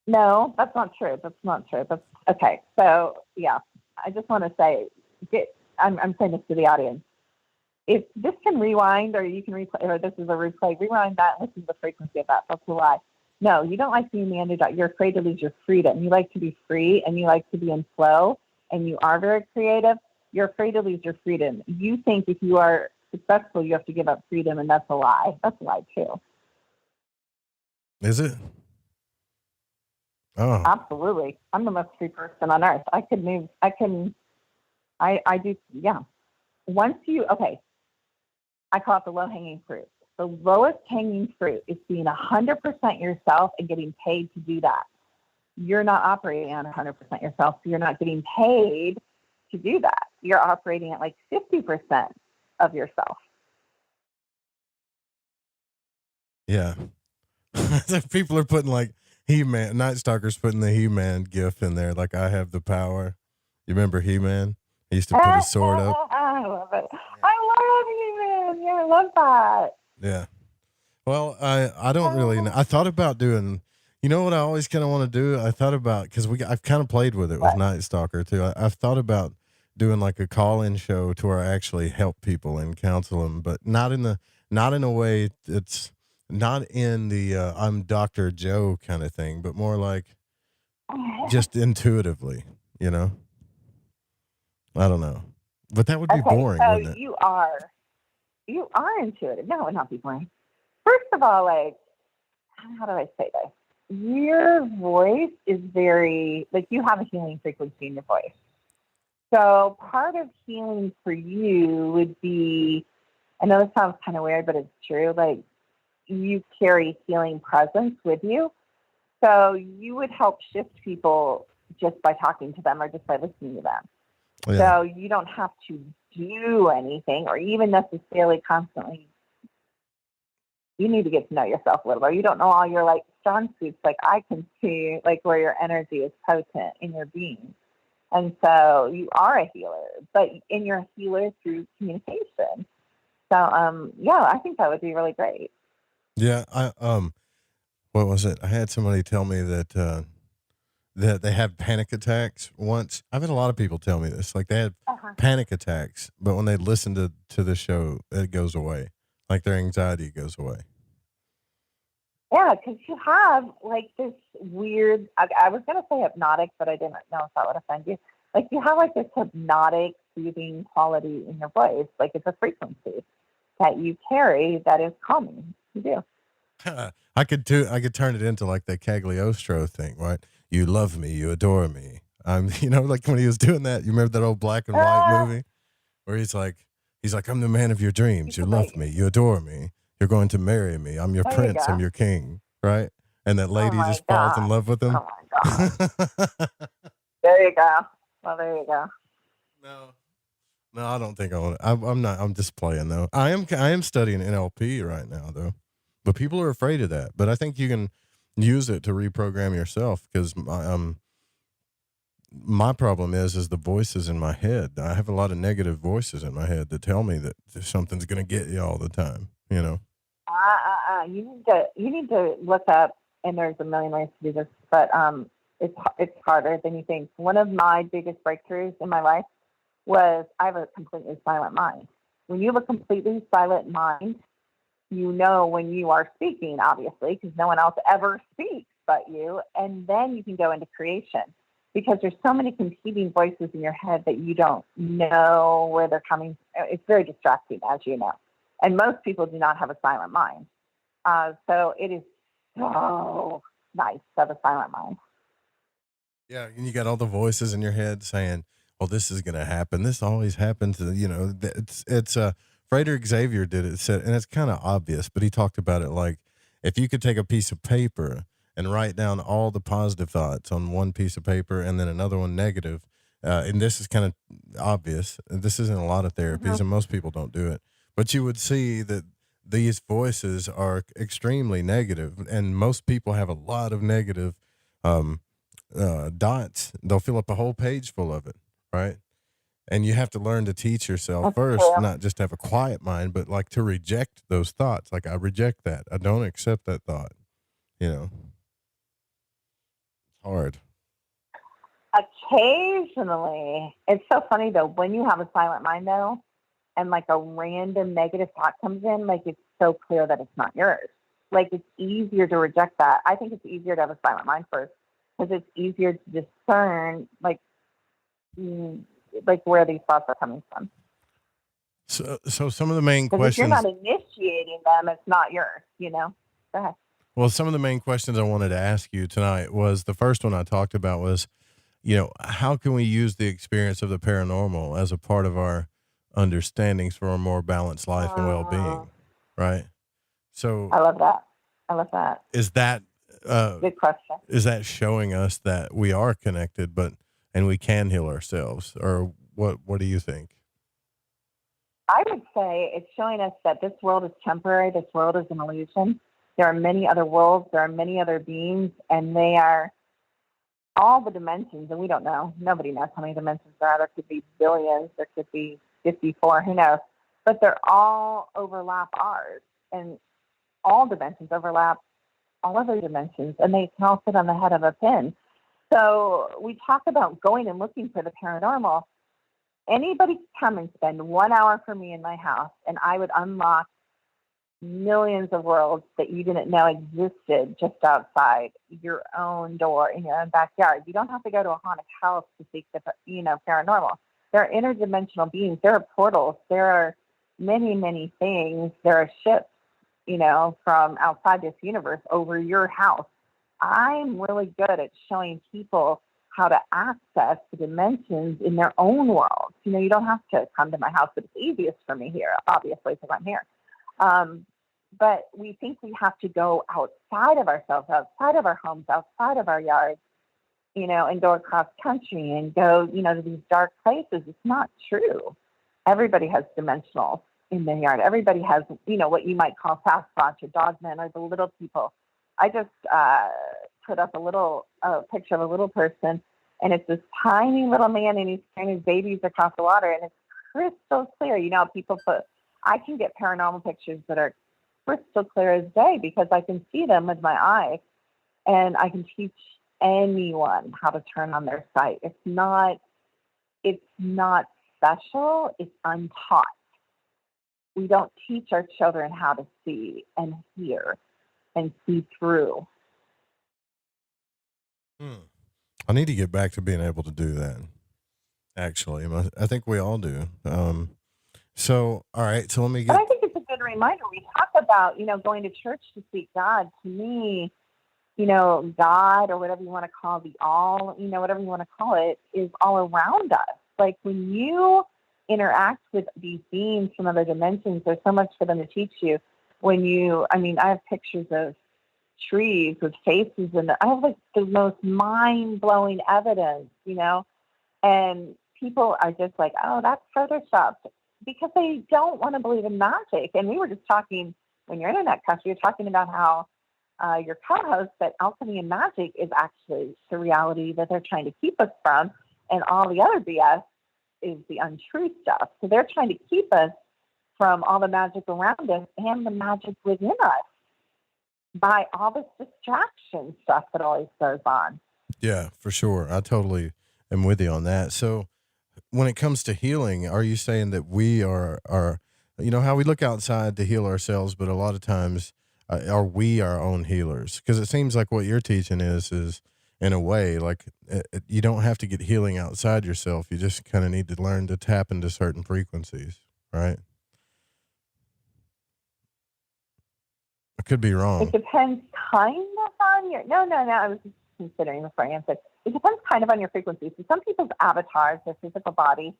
Speaker 2: No, that's not true. That's okay. So yeah, I just want to say, I'm saying this to the audience. If this can rewind, or you can replay, or this is a replay, rewind that and listen to the frequency of that. That's a lie. No, you don't like being the underdog. You're afraid to lose your freedom. You like to be free, and you like to be in flow, and you are very creative. You're afraid to lose your freedom. You think if you are successful, you have to give up freedom, and that's a lie. That's a lie too.
Speaker 9: Is it? Oh,
Speaker 2: absolutely. I'm the most free person on earth. I could move. I do. Yeah. Once I call it the low hanging fruit. The lowest hanging fruit is being 100% yourself and getting paid to do that. You're not operating on 100% yourself, so you're not getting paid to do that. You're operating at like 50% of yourself.
Speaker 9: Yeah. People are putting like He-Man, Night Stalker's putting the He-Man gif in there, like, I have the power. You remember He-Man? He used to put his sword up.
Speaker 2: I love it. I love He-Man. Yeah, I love that.
Speaker 9: Yeah. Well, I don't really know. I thought about doing, you know what I always kind of want to do? I thought about, because I've kind of played with it with Night Stalker too. I've thought about doing like a call-in show to where I actually help people and counsel them, but not in a way that's not in the I'm Dr. Joe kind of thing, but more like just intuitively, you know? I don't know. But that would be boring, wouldn't it?
Speaker 2: You are intuitive. No, it would not be boring. First of all, like, how do I say this? Your voice is very, like, you have a healing frequency in your voice. So part of healing for you would be, I know this sounds kind of weird, but it's true, like, you carry healing presence with you. So you would help shift people just by talking to them or just by listening to them. Yeah. So you don't have to do anything or even necessarily constantly. You need to get to know yourself a little bit. You don't know all your like strong suits. Like I can see like where your energy is potent in your being. And so you are a healer, but you're a healer through communication. So yeah, I think that would be really great.
Speaker 9: Yeah, what was it? I had somebody tell me that that they had panic attacks once. I've had a lot of people tell me this. Like they had panic attacks, but when they listen to the show, it goes away. like their anxiety goes away.
Speaker 2: Yeah, because you have like this weird, I was going to say hypnotic, but I didn't know if that would offend you. Like you have like this hypnotic soothing quality in your voice. Like it's a frequency that you carry that is calming. You do.
Speaker 9: I could turn it into like the Cagliostro thing, right? You love me, you adore me. I'm, like when he was doing that, you remember that old black and white movie where he's like, I'm the man of your dreams. You love me, you adore me. You're going to marry me. I'm your prince. I'm your king, right? And that lady just falls in love with him.
Speaker 2: Oh my God. There you go. Well, there you go.
Speaker 9: No, I don't think I want to. I'm not. I'm just playing though. I am studying NLP right now though, but people are afraid of that. But I think you can use it to reprogram yourself because my problem is the voices in my head. I have a lot of negative voices in my head that tell me that something's going to get you all the time.
Speaker 2: You need to look up, and there's a million ways to do this, but it's harder than you think. One of my biggest breakthroughs in my life was I have a completely silent mind. When you have a completely silent mind, you know when you are speaking, obviously, because no one else ever speaks but you, and then you can go into creation because there's so many competing voices in your head that you don't know where they're coming. It's very distracting, as you know, and most people do not have a silent mind. So it is so nice to have a silent mind.
Speaker 9: Yeah, and you got all the voices in your head saying, well, this is going to happen. This always happens. It's Frederick Xavier did it, said, and it's kind of obvious, but he talked about it like if you could take a piece of paper and write down all the positive thoughts on one piece of paper and then another one negative, and this is kind of obvious. This isn't a lot of therapies, and most people don't do it, but you would see that these voices are extremely negative, and most people have a lot of negative dots. They'll fill up a whole page full of it. Right. And you have to learn to teach yourself first, not just have a quiet mind, but like to reject those thoughts. Like I reject that. I don't accept that thought. It's hard.
Speaker 2: Occasionally. It's so funny though, when you have a silent mind though, and like a random negative thought comes in, like it's so clear that it's not yours. Like it's easier to reject that. I think it's easier to have a silent mind first because it's easier to discern like where these thoughts are coming from.
Speaker 9: So some of the main questions.
Speaker 2: If you're not initiating them, it's not yours. Go ahead.
Speaker 9: Well, some of the main questions I wanted to ask you tonight was the first one I talked about was, how can we use the experience of the paranormal as a part of our understandings for a more balanced life and well-being, right? So
Speaker 2: I love that.
Speaker 9: Is that
Speaker 2: good question?
Speaker 9: Is that showing us that we are connected, and we can heal ourselves, or what do you think?
Speaker 2: I would say it's showing us that this world is temporary. This world is an illusion. There are many other worlds. There are many other beings, and they are all the dimensions, and we don't know. Nobody knows how many dimensions there are. There could be billions. There could be 54. Who knows? But they're all overlap ours, and all dimensions overlap all other dimensions, and they can all fit on the head of a pin. So we talk about going and looking for the paranormal. Anybody can come and spend 1 hour for me in my house, and I would unlock millions of worlds that you didn't know existed just outside your own door in your own backyard. You don't have to go to a haunted house to seek the paranormal. There are interdimensional beings. There are portals. There are many, many things. There are ships, from outside this universe over your house. I'm really good at showing people how to access the dimensions in their own world. You don't have to come to my house, but it's easiest for me here, obviously, because I'm here. But we think we have to go outside of ourselves, outside of our homes, outside of our yards, and go across country and go, to these dark places. It's not true. Everybody has dimensionals in their yard. Everybody has, what you might call Sasquatch or Dogman or the little people. I just put up a picture of a little person, and it's this tiny little man, and he's carrying his babies across the water, and it's crystal clear. I can get paranormal pictures that are crystal clear as day because I can see them with my eyes, and I can teach anyone how to turn on their sight. It's not special. It's untaught. we don't teach our children how to see and hear and see through.
Speaker 9: I need to get back to being able to do that. Actually, I think we all do. So, all right. So let me get.
Speaker 2: But I think it's a good reminder. We talk about, going to church to seek God. To me, God, or whatever you want to call the all, whatever you want to call it, is all around us. Like when you interact with these beings from other dimensions, there's so much for them to teach you. I have pictures of trees with faces, and I have like the most mind-blowing evidence, and people are just like, oh, that's photoshopped, because they don't want to believe in magic. And we were just talking, when you're internet country, you're talking about how your co-host, that alchemy and magic is actually the reality that they're trying to keep us from, and all the other BS is the untrue stuff. So they're trying to keep us from all the magic around us and the magic within us by all this distraction stuff that always goes on.
Speaker 9: Yeah, for sure. I totally am with you on that. So when it comes to healing, are you saying that we are how we look outside to heal ourselves, but a lot of times are we our own healers? Because it seems like what you're teaching is in a way, like you don't have to get healing outside yourself. You just kind of need to learn to tap into certain frequencies, right? I could be wrong.
Speaker 2: It depends kind of on your... No, I was just considering before I answered. It depends kind of on your frequency. So some people's avatars, their physical body,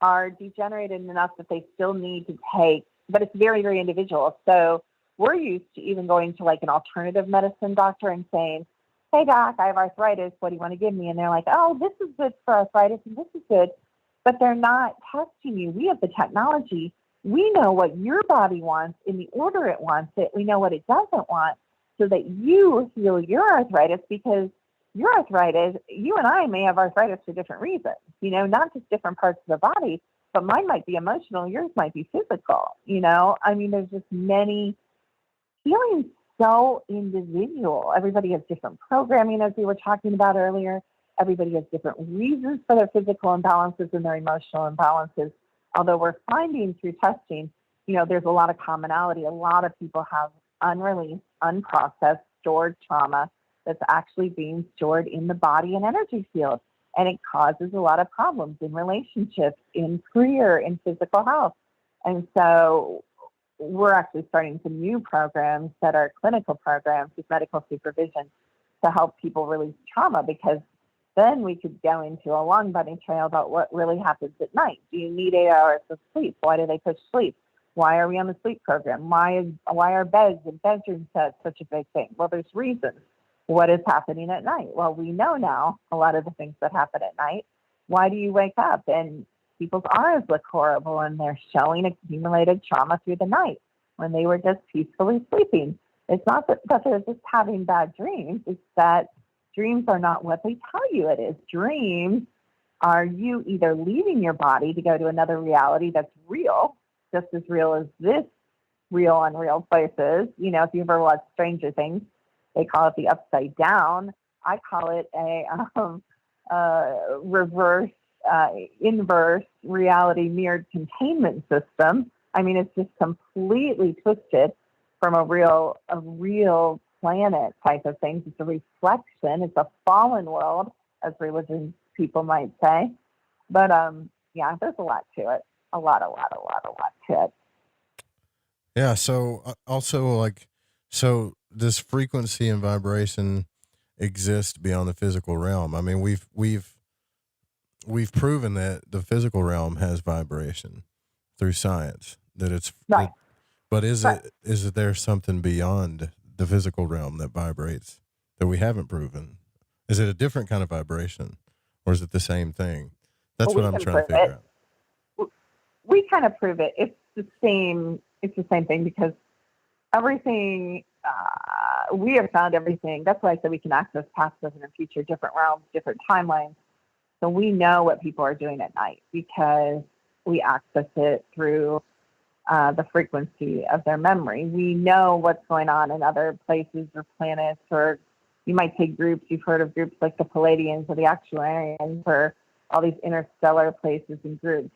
Speaker 2: are degenerated enough that they still need to take, but it's very, very individual. So we're used to even going to like an alternative medicine doctor and saying, hey, doc, I have arthritis. What do you want to give me? And they're like, oh, this is good for arthritis and this is good. But they're not testing you. We have the technology. We know what your body wants in the order it wants it. We know what it doesn't want, so that you heal your arthritis, because your arthritis, you and I may have arthritis for different reasons, not just different parts of the body, but mine might be emotional. Yours might be physical. There's just many. Healing's so individual. Everybody has different programming, as we were talking about earlier. Everybody has different reasons for their physical imbalances and their emotional imbalances. Although we're finding through testing, there's a lot of commonality. A lot of people have unreleased, unprocessed, stored trauma that's actually being stored in the body and energy field. And it causes a lot of problems in relationships, in career, in physical health. And so we're actually starting some new programs that are clinical programs with medical supervision to help people release trauma, because then we could go into a long bunny trail about what really happens at night. Do you need 8 hours of sleep? Why do they push sleep? Why are we on the sleep program? Why are beds and bedroom sets such a big thing? Well, there's reasons. What is happening at night? Well, we know now a lot of the things that happen at night. Why do you wake up and people's eyes look horrible and they're showing accumulated trauma through the night when they were just peacefully sleeping? It's not that they're just having bad dreams. It's that dreams are not what they tell you it is. Dreams are you either leaving your body to go to another reality that's real, just as real as this real, unreal place is. If you ever watched Stranger Things, they call it the upside down. I call it a reverse, inverse reality mirrored containment system. It's just completely twisted from a real planet type of things. It's a reflection. It's a fallen world, as religion people might say. But there's a lot to it. A lot to it.
Speaker 9: Yeah. So also so does frequency and vibration exist beyond the physical realm? We've proven that the physical realm has vibration through science, that it's
Speaker 2: right.
Speaker 9: But is there something beyond the physical realm that vibrates that we haven't proven? Is it a different kind of vibration, or is it the same thing? That's what I'm trying to figure out.
Speaker 2: We kind of prove it. It's the same thing, because everything, we have found everything. That's why I said we can access past, present, and future, different realms, different timelines. So we know what people are doing at night because we access it through the frequency of their memory. We know what's going on in other places or planets, or you might take groups. You've heard of groups like the Palladians or the Actuarians, or all these interstellar places and groups.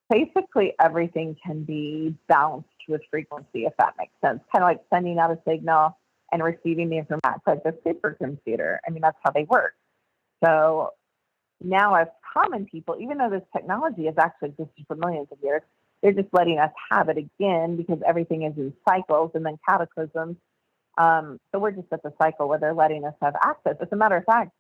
Speaker 2: basically everything can be bounced with frequency, if that makes sense. Kind of like sending out a signal and receiving the information, like the supercomputer. I mean, that's how they work. So now as common people, even though this technology has actually existed for millions of years, they're just letting us have it again because everything is in cycles and then cataclysms. So we're just at the cycle where they're letting us have access. As a matter of fact,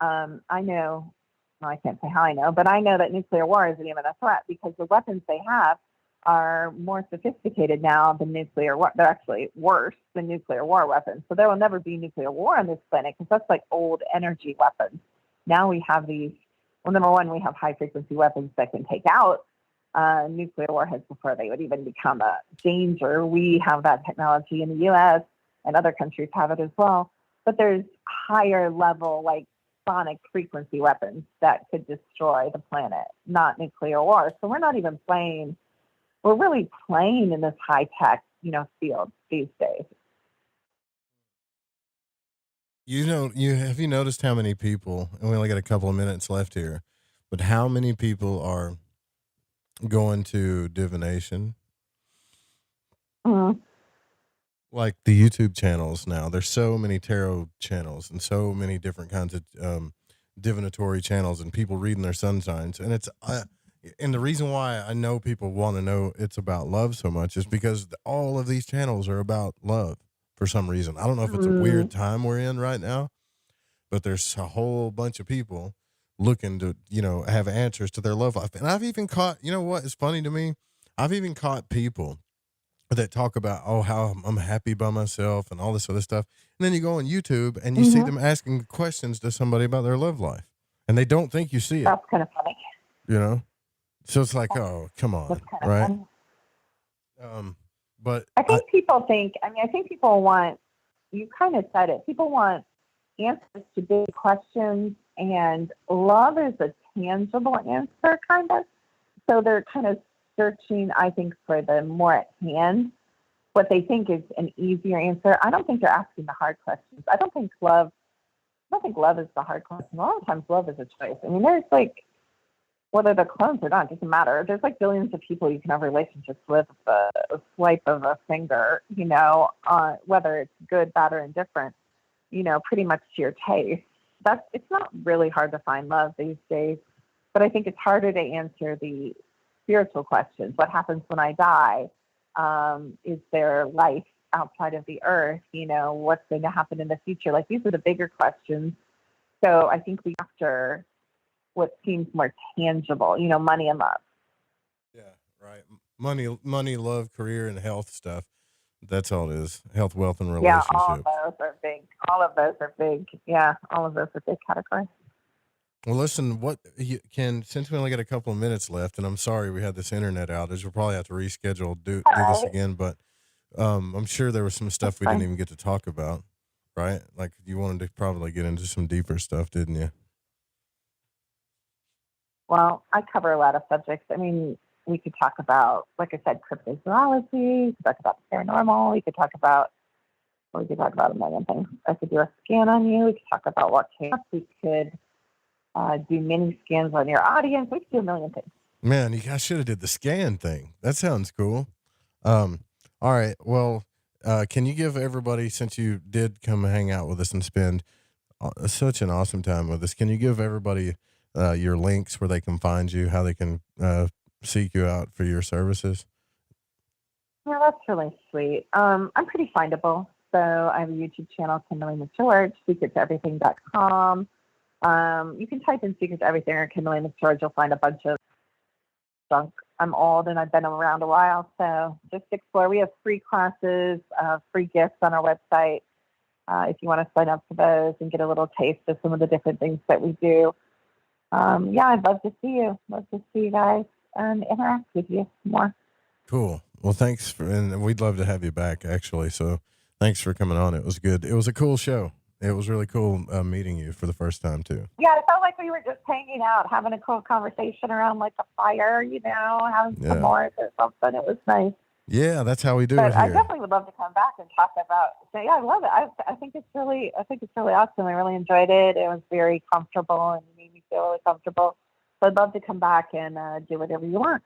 Speaker 2: I know, well, I can't say how I know, but I know that nuclear war is an imminent threat because the weapons they have are more sophisticated now than nuclear war. They're actually worse than nuclear war weapons. So there will never be nuclear war on this planet because that's like old energy weapons. Now we have these, well, number one, we have high frequency weapons that can take out nuclear warheads before they would even become a danger. We have that technology in the U.S. and other countries have it as well. But there's higher level, like sonic frequency weapons that could destroy the planet, not nuclear war. So we're not even playing, we're really playing in this high tech, field these days.
Speaker 9: Have you noticed how many people, and we only got a couple of minutes left here, but how many people are going to divination?
Speaker 2: Mm-hmm.
Speaker 9: Like the YouTube channels now, there's so many tarot channels and so many different kinds of divinatory channels and people reading their sun signs. And it's and the reason why I know people want to know it's about love so much is because all of these channels are about love for some reason. I don't know if it's a weird time we're in right now, but there's a whole bunch of people looking to, have answers to their love life. And I've even caught, what is funny to me? I've even caught people that talk about, how I'm happy by myself and all this other stuff. And then you go on YouTube and you see them asking questions to somebody about their love life. And they don't think you see it.
Speaker 2: That's kind of funny.
Speaker 9: So it's like, oh, come on. Right. But
Speaker 2: I think people want, you kind of said it, people want answers to big questions, and love is a tangible answer, kind of. So they're kind of searching, I think, for the more at hand, what they think is an easier answer. I don't think they're asking the hard questions. I don't think love is the hard question. A lot of times love is a choice. I mean, there's like, whether they're clones or not, it doesn't matter. There's like billions of people you can have relationships with a swipe of a finger, whether it's good, bad, or indifferent, pretty much to your taste. It's not really hard to find love these days, but I think it's harder to answer the spiritual questions. What happens when I die? Is there life outside of the earth? What's going to happen in the future? Like, these are the bigger questions. So I think we after what seems more tangible, money and love.
Speaker 9: Yeah, right. Money, love, career, and health stuff. That's all it is. Health, wealth, and relationships.
Speaker 2: Yeah, all of those are big. Yeah, all of those are big categories.
Speaker 9: Well, listen, since we only got a couple of minutes left, and I'm sorry we had this internet outage, we'll probably have to reschedule, do this again, but I'm sure there was some stuff we didn't even get to talk about, right? Like, you wanted to probably get into some deeper stuff, didn't you?
Speaker 2: Well, I cover a lot of subjects. I mean, we could talk about, like I said, cryptozoology, we could talk about the paranormal, we could talk about a million things. I could do a scan on you, we could talk about what came up, we could do mini scans on your audience, we could do a million things.
Speaker 9: Man, you guys should have did the scan thing. That sounds cool. All right, well, can you give everybody, since you did come hang out with us and spend such an awesome time with us, can you give everybody your links where they can find you, how they can seek you out for your services?
Speaker 2: Yeah, that's really sweet. I'm pretty findable. So I have a YouTube channel, Kimberly McGeorge, secrettoeverything.com. You can type in Secret to Everything or Kimberly McGeorge. You'll find a bunch of junk. I'm old and I've been around a while, so just explore. We have free classes, free gifts on our website if you want to sign up for those and get a little taste of some of the different things that we do. I'd love to see you. Love to see you guys and interact with you more.
Speaker 9: Cool. Well, thanks and we'd love to have you back, actually. So thanks for coming on. It was good. It was a cool show. It was really cool meeting you for the first time too.
Speaker 2: Yeah, it felt like we were just hanging out, having a cool conversation around like a fire, having some more or something. It was nice.
Speaker 9: Yeah, that's how we do
Speaker 2: but
Speaker 9: it here.
Speaker 2: I definitely would love to come back and talk about. So yeah, I love it. I think it's really awesome. I really enjoyed it. It was very comfortable and made me feel really comfortable. So I'd love to come back and do whatever you want.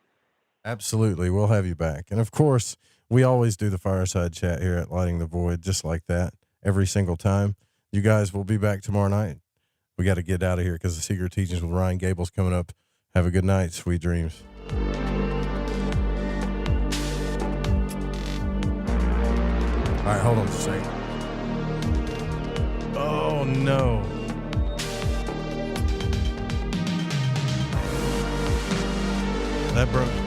Speaker 9: Absolutely. We'll have you back. And of course, we always do the fireside chat here at Lighting the Void, just like that, every single time. You guys will be back tomorrow night. We got to get out of here because the Secret Teachings with Ryan Gable's coming up. Have a good night. Sweet dreams. All right, hold on just a second. Oh, no.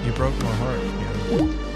Speaker 9: You broke my heart. Yeah.